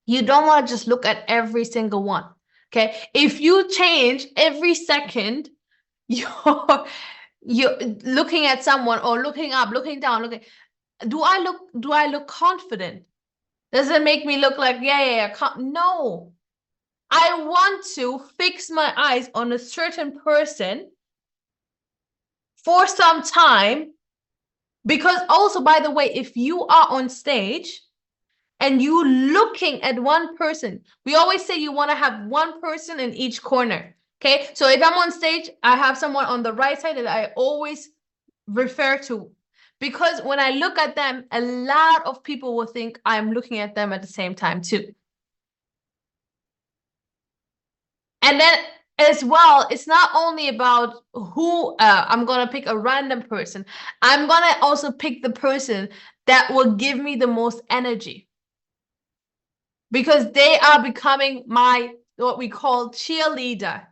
[SPEAKER 1] You don't want to just look at every single one. Okay. If you change every second, you're looking at someone or looking up, looking down, looking. Do I look confident? Does it make me look like, yeah. No. I want to fix my eyes on a certain person for some time. Because also, by the way, if you are on stage and you looking at one person, we always say you want to have one person in each corner. Okay. So if I'm on stage, I have someone on the right side that I always refer to, because when I look at them, a lot of people will think I'm looking at them at the same time too. And then as well, it's not only about who I'm going to pick a random person. I'm going to also pick the person that will give me the most energy, because they are becoming my, what we call, cheerleader.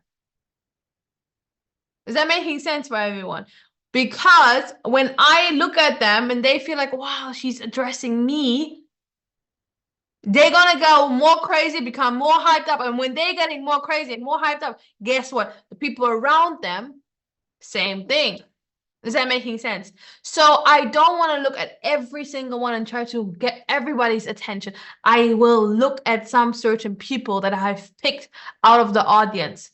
[SPEAKER 1] Is that making sense for everyone? Because when I look at them and they feel like, wow, she's addressing me, they're going to go more crazy, become more hyped up. And when they're getting more crazy and more hyped up, guess what? The people around them, same thing. Is that making sense? So I don't want to look at every single one and try to get everybody's attention. I will look at some certain people that I've picked out of the audience.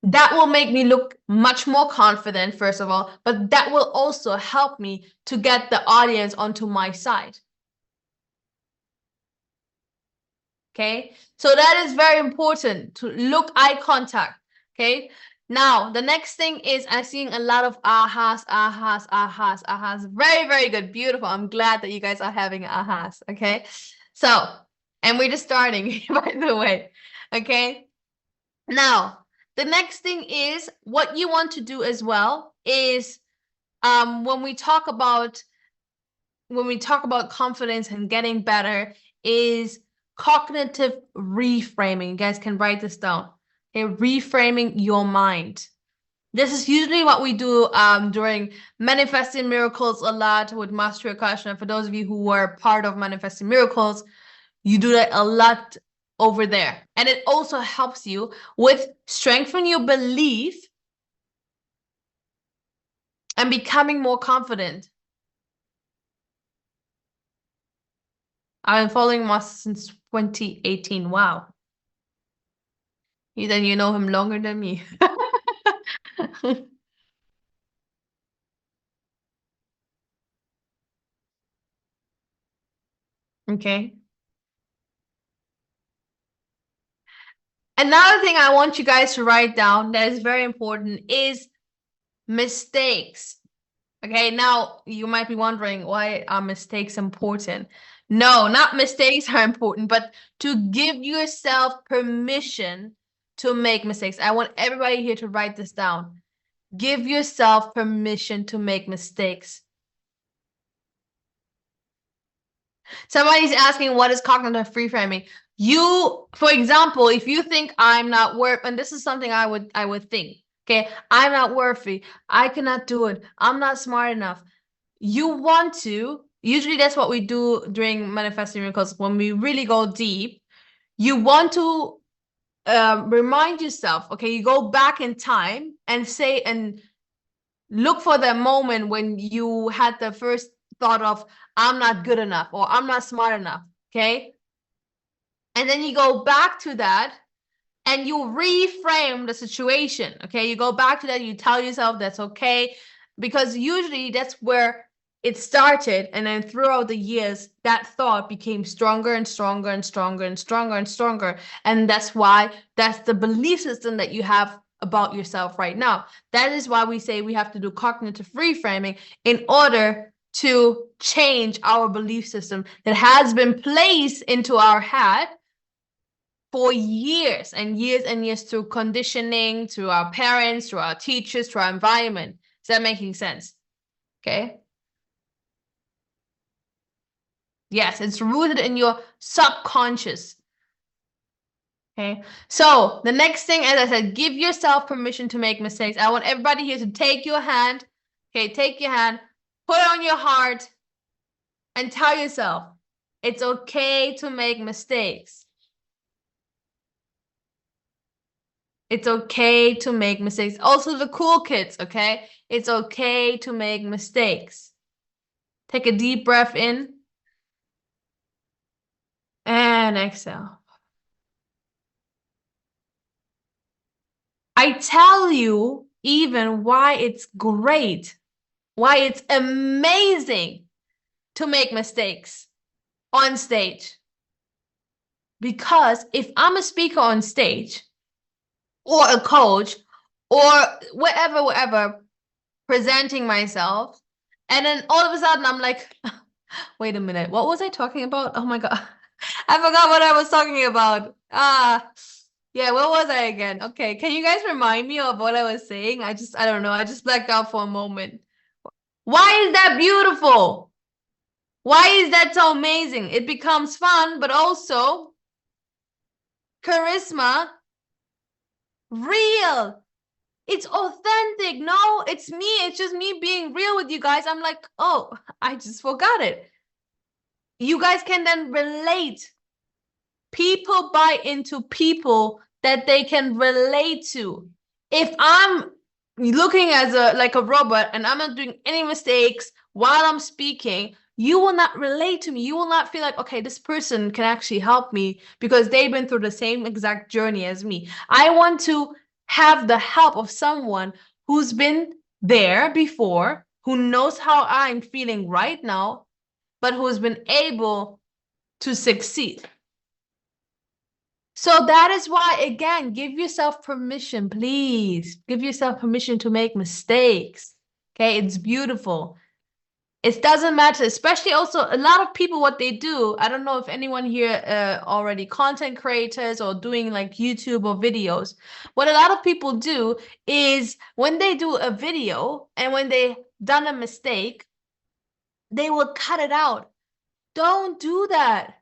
[SPEAKER 1] That will make me look much more confident, first of all, but that will also help me to get the audience onto my side. Okay, so that is very important, to look eye contact. Okay, now the next thing is I'm seeing a lot of ahas. Very, very good, beautiful. I'm glad that you guys are having ahas. Okay, so, and we're just starting, by the way. Okay, now the next thing is what you want to do as well is when we talk about confidence and getting better, is cognitive reframing. You guys can write this down. Okay, reframing your mind. This is usually what we do during Manifesting Miracles a lot with Master Akasha. For those of you who were part of Manifesting Miracles, you do that a lot over there. And it also helps you with strengthening your belief and becoming more confident. I've been following Master since 2018. Wow. Then you know him longer than me. Okay. Another thing I want you guys to write down that is very important is mistakes. Okay, now you might be wondering, why are mistakes important? No, not mistakes are important, but to give yourself permission to make mistakes. I want everybody here to write this down. Give yourself permission to make mistakes. Somebody's asking, what is cognitive reframing? You, for example, if you think I'm not worth, and this is something I would think, okay, I'm not worthy, I cannot do it, I'm not smart enough. You want to, usually that's what we do during Manifesting Miracles, when we really go deep, you want to remind yourself, okay, you go back in time and say, and look for that moment when you had the first thought of, I'm not good enough, or I'm not smart enough, okay? And then you go back to that and you reframe the situation, okay? You go back to that, you tell yourself that's okay, because usually that's where it started, and then throughout the years, that thought became stronger and stronger and stronger and stronger and stronger, and that's why that's the belief system that you have about yourself right now. That is why we say we have to do cognitive reframing in order to change our belief system that has been placed into our head for years and years and years, through conditioning, through our parents, through our teachers, through our environment. Is that making sense? Okay. Yes, it's rooted in your subconscious. Okay. So the next thing, as I said, give yourself permission to make mistakes. I want everybody here to take your hand. Okay, take your hand, put it on your heart, and tell yourself, it's okay to make mistakes. It's okay to make mistakes. Also the cool kids, okay? It's okay to make mistakes. Take a deep breath in and exhale. I tell you even why it's great, why it's amazing to make mistakes on stage. Because if I'm a speaker on stage or a coach or wherever, presenting myself, and then all of a sudden I'm like, wait a minute, what was I talking about? Oh my God, I forgot what I was talking about. Yeah, what was I again? Okay, can you guys remind me of what I was saying? I don't know, I just blacked out for a moment. Why is that beautiful? Why is that so amazing? It becomes fun, but also charisma, real. It's authentic. No, it's me. It's just me being real with you guys. I'm like, oh, I just forgot it. You guys can then relate. People buy into people that they can relate to. If I'm looking as like a robot and I'm not doing any mistakes while I'm speaking, you will not relate to me. You will not feel like, okay, this person can actually help me because they've been through the same exact journey as me. I want to have the help of someone who's been there before, who knows how I'm feeling right now, but who's been able to succeed. So that is why, again, give yourself permission, please. Give yourself permission to make mistakes. Okay, it's beautiful. It doesn't matter, especially also a lot of people, what they do, I don't know if anyone here already content creators or doing like YouTube or videos. What a lot of people do is when they do a video and when they done a mistake, they will cut it out. Don't do that.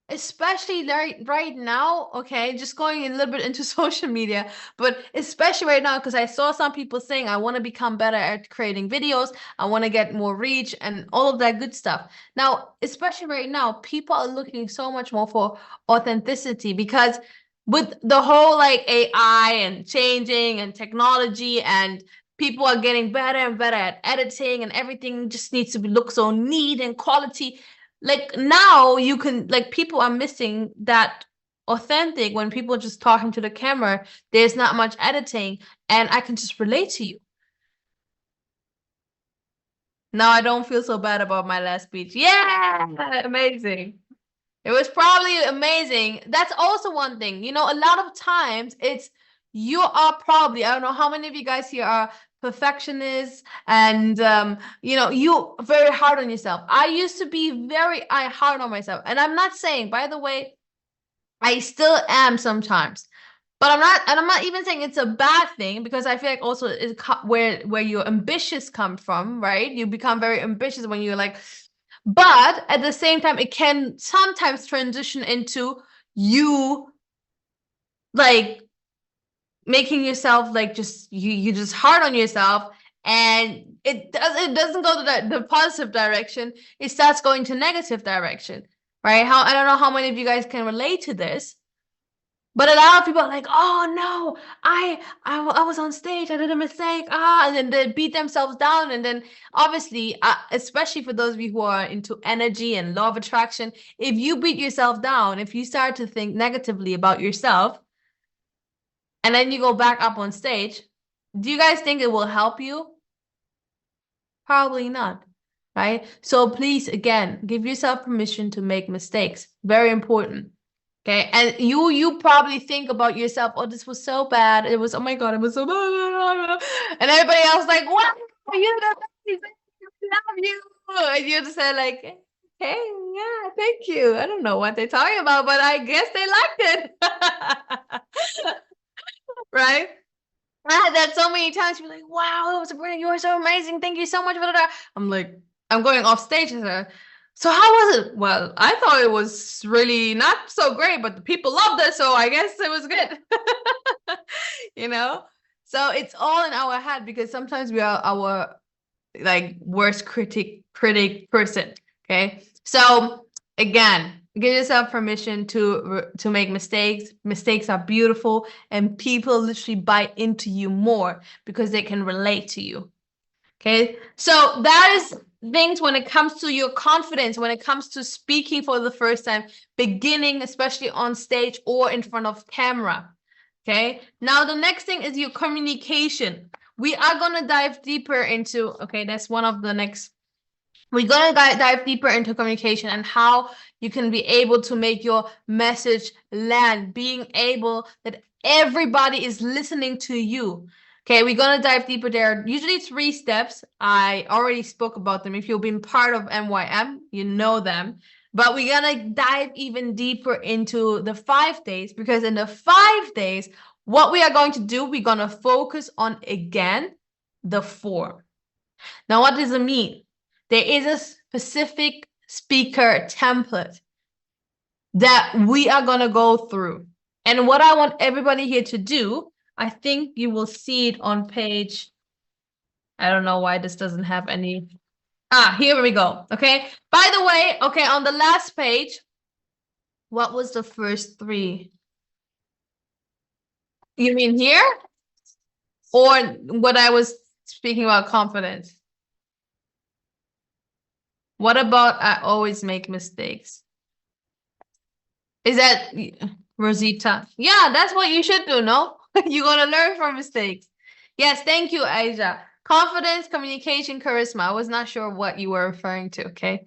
[SPEAKER 1] Especially right now, okay, just going a little bit into social media, but especially right now, because I saw some people saying, I want to become better at creating videos, I want to get more reach and all of that good stuff. Now, especially right now, people are looking so much more for authenticity because with the whole like AI and changing and technology and people are getting better and better at editing and everything just needs to look so neat and quality. Like now you can, like, people are missing that authentic when people are just talking to the camera. There's not much editing and I can just relate to you. Now I don't feel so bad about my last speech. Yeah, amazing. It was probably amazing. That's also one thing, you know, a lot of times it's, you are probably, I don't know how many of you guys here are perfectionists and you know, you very hard on yourself. I used to be very hard on myself, and I'm not saying, by the way, I still am sometimes, but I'm not even saying it's a bad thing, because I feel like also it's where your ambitions come from, right? You become very ambitious when you're like, but at the same time, it can sometimes transition into you like making yourself like just you just hard on yourself, and it doesn't go to the positive direction. It starts going to negative direction, right? How, I don't know how many of you guys can relate to this, but a lot of people are like, oh no, I was on stage, I did a mistake, and then they beat themselves down. And then obviously, especially for those of you who are into energy and law of attraction, if you beat yourself down, if you start to think negatively about yourself, and then you go back up on stage, do you guys think it will help you? Probably not, right? So please, again, give yourself permission to make mistakes. Very important. Okay, and you probably think about yourself, oh, this was so bad. It was, oh my God, it was so bad. And everybody else like, what? You know, I love you. And you just say like, hey, yeah, thank you. I don't know what they're talking about, but I guess they liked it. Right? I had that so many times. You're like, wow, it was brilliant. You were so amazing. Thank you so much. I'm like, I'm going off stage. And so how was it? Well, I thought it was really not so great, but the people loved it, so I guess it was good. You know? So it's all in our head, because sometimes we are our like worst critic person. Okay. So again, give yourself permission to make mistakes. Mistakes are beautiful, and people literally buy into you more because they can relate to you. Okay. So that is things when it comes to your confidence, when it comes to speaking for the first time, beginning, especially on stage or in front of camera. Okay. Now the next thing is your communication. We are going to dive deeper into, okay, that's one of the next. We're going to dive deeper into communication and how you can be able to make your message land, being able that everybody is listening to you. Okay, we're going to dive deeper. There are usually 3 steps. I already spoke about them. If you've been part of MYM, you know them. But we're going to dive even deeper into the 5 days, because in the 5 days, what we are going to do, we're going to focus on, again, the form. Now, what does it mean? There is a specific speaker template that we are going to go through. And what I want everybody here to do, I think you will see it on page, I don't know why this doesn't have any. Here we go. Okay. By the way, okay, on the last page, what was the first 3? You mean here? Or what I was speaking about confidence? What about I always make mistakes? Is that Rosita? Yeah, that's what you should do, no? You're going to learn from mistakes. Yes, thank you, Aisha. Confidence, communication, charisma. I was not sure what you were referring to, okay?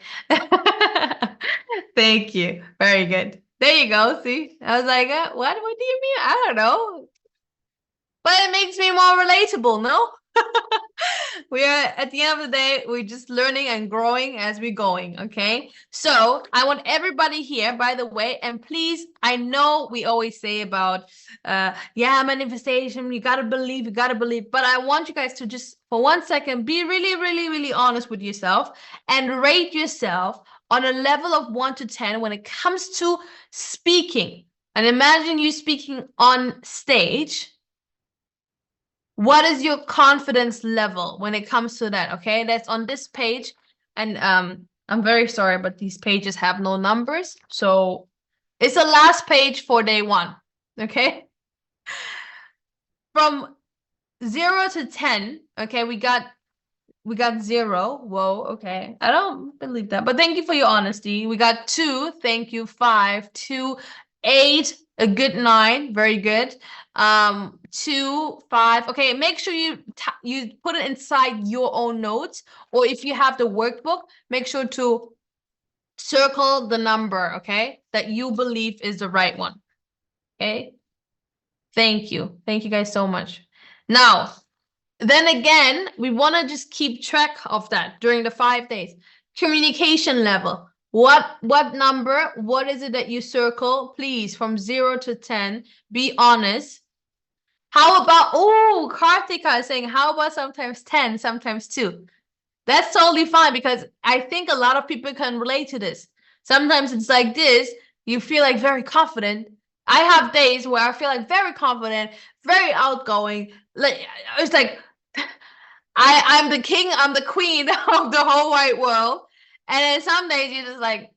[SPEAKER 1] Thank you. Very good. There you go. See? I was like, what do you mean? I don't know. But it makes me more relatable, no? We are, at the end of the day, we're just learning and growing as we're going, okay? So I want everybody here, by the way, and please, I know we always say about, yeah, manifestation, you gotta believe, but I want you guys to just, for 1 second, be really, really, really honest with yourself and rate yourself on a level of 1 to 10 when it comes to speaking. And imagine you speaking on stage. What is your confidence level when it comes to that? Okay, that's on this page. And I'm very sorry, but these pages have no numbers. So it's the last page for day 1. Okay. From 0 to 10, okay, we got 0. Whoa, okay. I don't believe that, but thank you for your honesty. We got 2, thank you. 5, 2, 8, a good 9, very good. 2, 5. Okay, make sure you put it inside your own notes, or if you have the workbook, make sure to circle the number, okay, that you believe is the right one. Okay, thank you guys so much. Now, then again, we want to just keep track of that during the 5 days. Communication level. What number? What is it that you circle? Please, from 0 to 10, be honest. How about, oh, Karthika is saying, how about sometimes 10, sometimes 2? That's totally fine, because I think a lot of people can relate to this. Sometimes it's like this, you feel like very confident. I have days where I feel like very confident, very outgoing. Like, it's like, I'm the king, I'm the queen of the whole wide world. And then some days you're just like,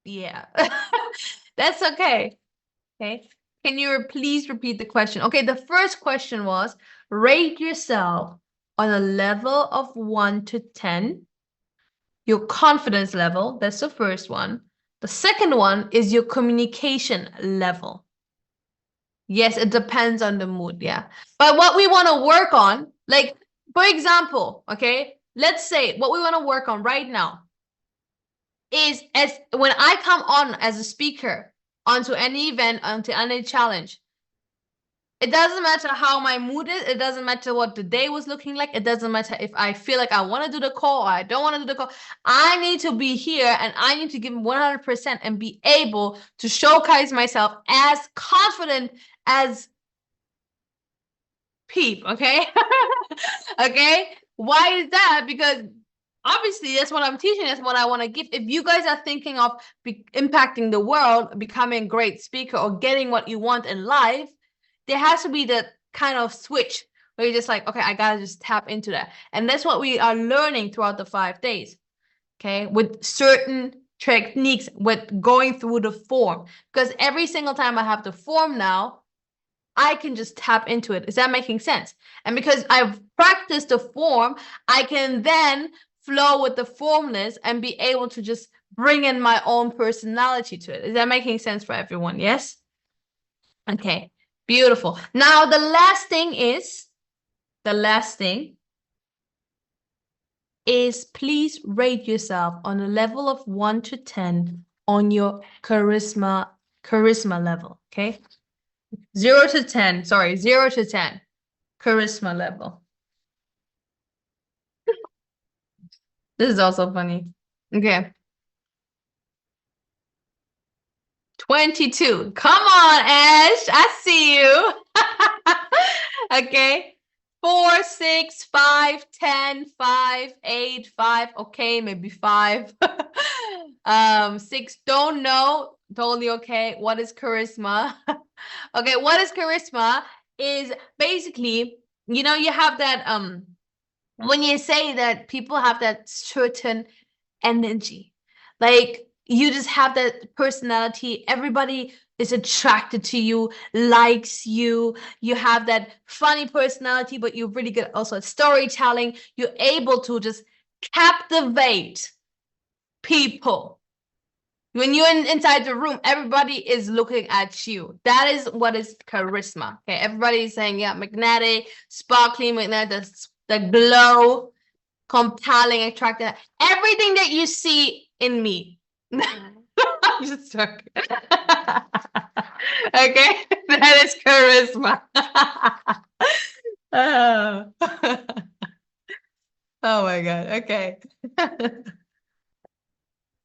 [SPEAKER 1] yeah, that's okay. Okay. Can you please repeat the question? Okay, the first question was, rate yourself on a level of 1 to 10. Your confidence level, that's the first one. The second one is your communication level. Yes, it depends on the mood, yeah. But what we want to work on, like, for example, okay, let's say what we want to work on right now is, as when I come on as a speaker onto any event, onto any challenge, it doesn't matter how my mood is. It doesn't matter what the day was looking like. It doesn't matter if I feel like I want to do the call or I don't want to do the call. I need to be here and I need to give 100% and be able to showcase myself as confident as Peep, okay? Okay? Why is that? Because obviously that's what I'm teaching. That's what I want to give. If you guys are thinking of impacting the world, becoming a great speaker, or getting what you want in life, there has to be the kind of switch where you're just like, okay, I gotta just tap into that. And that's what we are learning throughout the 5 days. okay, with certain techniques, with going through the form. Because every single time I have the form now, I can just tap into it. Is that making sense? And because I've practiced the form, I can then flow with the formless and be able to just bring in my own personality to it. Is that making sense for everyone? Yes? Okay, beautiful. Now, the last thing is please rate yourself on a level of 1 to 10 on your charisma level, okay? 0 to 10, sorry, 0 to 10, charisma level. This is also funny. Okay. 22. Come on, Ash. I see you. Okay. 4, 6, 5, 10, 5, 8, 5. Okay, maybe 5. 6, don't know. Totally okay. What is charisma? Okay, what is charisma is basically, you have that when you say that people have that certain energy, like you just have that personality, everybody is attracted to you, likes you, you have that funny personality, but you're really good also at storytelling, you're able to just captivate people. When you're inside the room, everybody is looking at you. That is what is charisma. Okay, everybody is saying, yeah, magnetic, sparkling, magnetic, the glow, compelling, attractive, everything that you see in me. I'm just joking. Okay, that is charisma. Oh. Oh my God. Okay.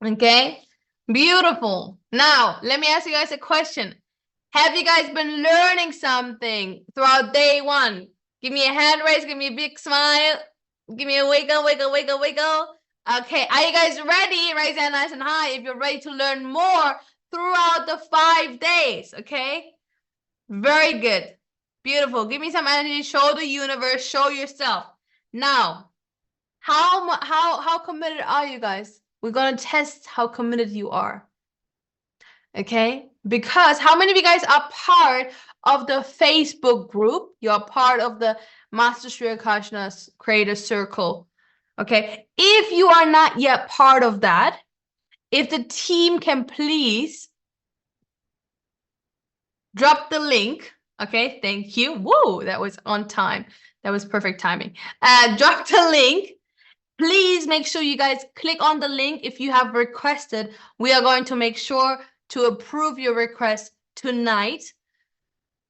[SPEAKER 1] Okay. Beautiful. Now, let me ask you guys a question. Have you guys been learning something throughout day 1? Give me a hand raise. Give me a big smile. Give me a wiggle, wiggle, wiggle, wiggle. Okay, are you guys ready? Raise your hand nice and high if you're ready to learn more throughout the 5 days, okay? Very good. Beautiful. Give me some energy. Show the universe. Show yourself. Now, how committed are you guys? We're going to test how committed you are. Okay? Because how many of you guys are part of the Facebook group? You're part of the Master Sri Akashna's Creator Circle. Okay? If you are not yet part of that, if the team can please drop the link. Okay, thank you. Whoa, that was on time. That was perfect timing. Drop the link. Please make sure you guys click on the link if you have requested. We are going to make sure to approve your request tonight.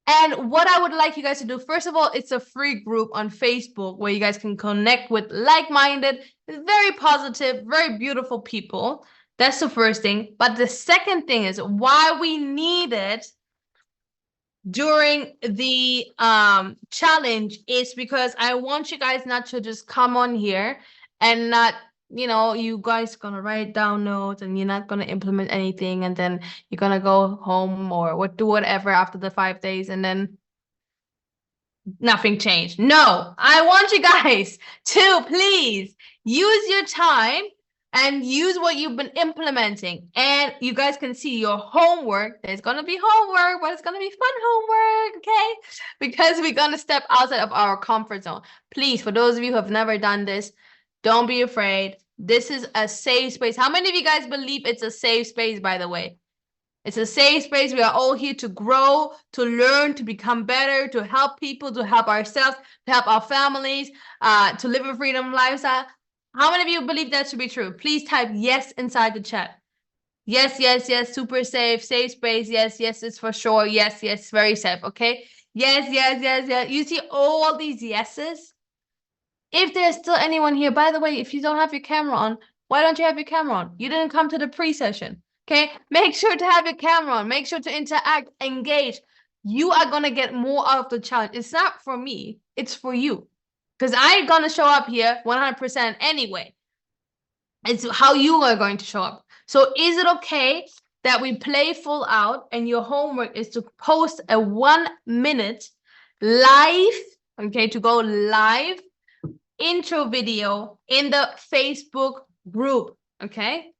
[SPEAKER 1] And what I would like you guys to do, first of all, it's a free group on Facebook where you guys can connect with like-minded, very positive, very beautiful people. That's the first thing. But the second thing is why we need it during the challenge is because I want you guys not to just come on here and not, you guys gonna write down notes and you're not gonna implement anything, and then you're gonna go home or do whatever after the 5 days and then nothing changed. No, I want you guys to please use your time and use what you've been implementing. And you guys can see your homework. There's going to be homework, but it's going to be fun homework, okay? Because we're going to step outside of our comfort zone. Please, for those of you who have never done this, don't be afraid. This is a safe space. How many of you guys believe it's a safe space, by the way? It's a safe space. We are all here to grow, to learn, to become better, to help people, to help ourselves, to help our families, to live a freedom lifestyle. How many of you believe that to be true? Please type yes inside the chat. Yes, yes, yes, super safe space. Yes, yes, it's for sure. Yes, yes, very safe, okay? Yes, yes, yes, yes. You see all these yeses? If there's still anyone here, by the way, if you don't have your camera on, why don't you have your camera on? You didn't come to the pre-session, okay? Make sure to have your camera on. Make sure to interact, engage. You are going to get more out of the challenge. It's not for me. It's for you. Because I'm going to show up here 100% anyway. It's how you are going to show up. So is it okay that we play full out and your homework is to post a 1-minute live, okay, to go live intro video in the Facebook group? Okay.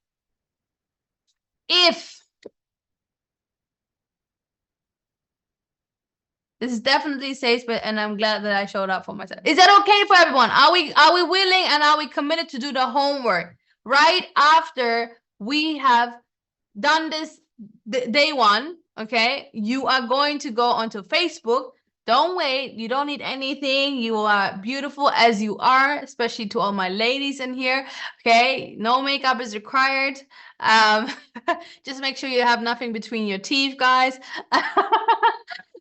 [SPEAKER 1] If this is definitely safe, and I'm glad that I showed up for myself. Is that okay for everyone? Are we willing and are we committed to do the homework right after we have done this day one? Okay, you are going to go onto Facebook. Don't wait. You don't need anything. You are beautiful as you are, especially to all my ladies in here. Okay, no makeup is required. Just make sure you have nothing between your teeth, guys.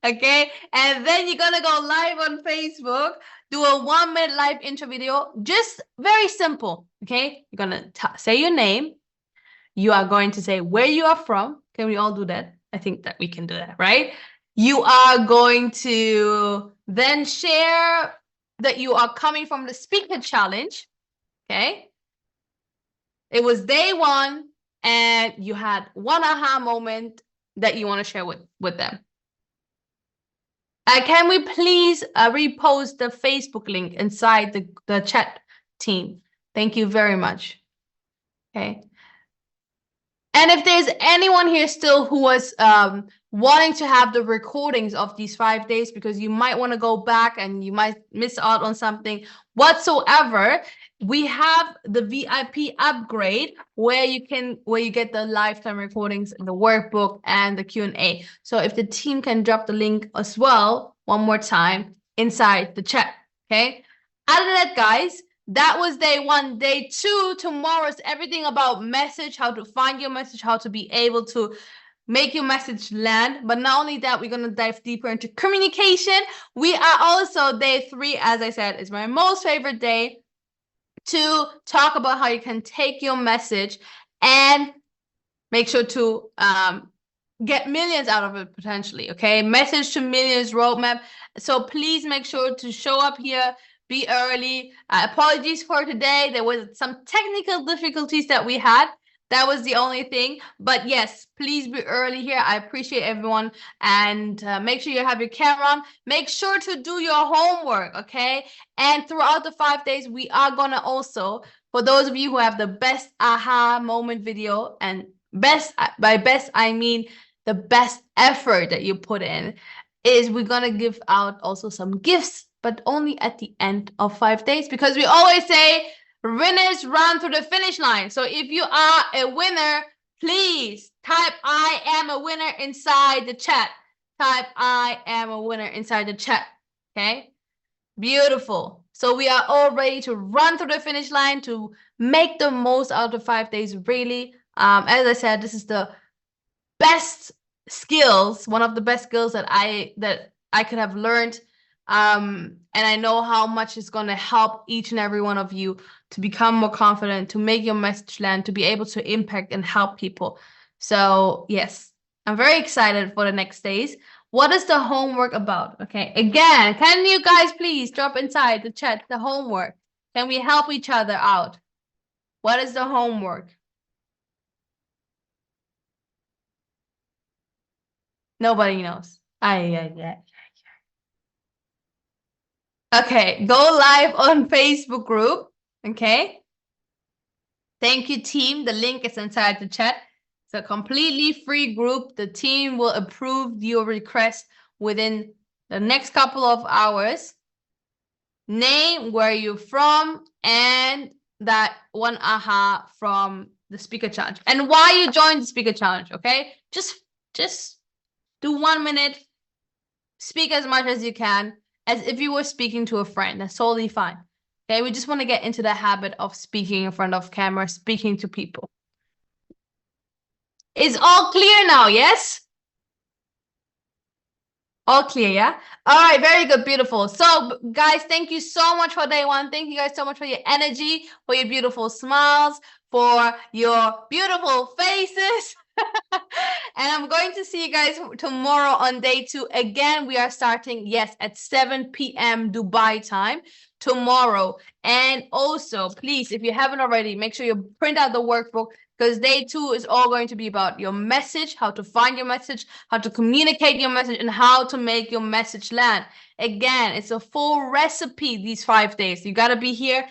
[SPEAKER 1] Okay, and then you're gonna go live on Facebook, do a 1-minute live intro video, just very simple. Okay, you're gonna say your name. You are going to say where you are from. Can we all do that? I think that we can do that, right? You are going to then share that you are coming from the speaker challenge. Okay, it was day one and you had one aha moment that you want to share with them. Can we please repost the Facebook link inside the chat team? Thank you very much. Okay. And if there's anyone here still who was wanting to have the recordings of these 5 days because you might want to go back and you might miss out on something whatsoever, we have the VIP upgrade where you get the lifetime recordings, the workbook, and the Q&A. So if the team can drop the link as well one more time inside the chat, okay? Other than that, guys, that was day one. Day two, tomorrow is everything about message, how to find your message, how to be able to make your message land. But not only that, we're going to dive deeper into communication. We are also day three, as I said, is my most favorite day to talk about how you can take your message and make sure to get millions out of it potentially. Okay, message to millions roadmap. So please make sure to show up here. Be early. Apologies for today. There was some technical difficulties that we had. That was the only thing. But yes, please be early here. I appreciate everyone. And make sure you have your camera on. Make sure to do your homework, okay? And throughout the 5 days, we are going to also, for those of you who have the best aha moment video, and best, by best, I mean the best effort that you put in, is we're going to give out also some gifts, but only at the end of 5 days, because we always say winners run through the finish line. So if you are a winner, please type I am a winner inside the chat. Type I am a winner inside the chat. Okay, beautiful. So we are all ready to run through the finish line to make the most out of 5 days. Really, as I said, this is the best skills, one of the best skills that I could have learned. And I know how much it's going to help each and every one of you to become more confident, to make your message land, to be able to impact and help people. So yes, I'm very excited for the next days. What is the homework about? Okay, again, can you guys please drop inside the chat the homework? Can we help each other out? What is the homework? Nobody knows. Okay, go live on Facebook group. Okay. Thank you, team. The link is inside the chat. It's a completely free group. The team will approve your request within the next couple of hours. Name, where you're from, and that one aha from the speaker challenge. And why you joined the speaker challenge, okay? Just do 1 minute. Speak as much as you can, as if you were speaking to a friend. That's totally fine. Okay, we just want to get into the habit of speaking in front of camera, speaking to people. It's all clear now, yes? All clear, yeah? All right, very good, beautiful. So, guys, thank you so much for day one. Thank you guys so much for your energy, for your beautiful smiles, for your beautiful faces. And I'm going to see you guys tomorrow on day two. Again, we are starting, yes, at 7 p.m. Dubai time tomorrow. And also, please, if you haven't already, make sure you print out the workbook, because day two is all going to be about your message, how to find your message, how to communicate your message, and how to make your message land. Again, it's a full recipe these 5 days. You got to be here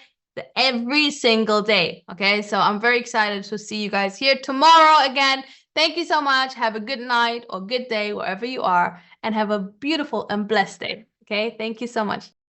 [SPEAKER 1] every single day. Okay, so I'm very excited to see you guys here tomorrow again. Thank you so much. Have a good night or good day wherever you are, and have a beautiful and blessed day. Okay, thank you so much.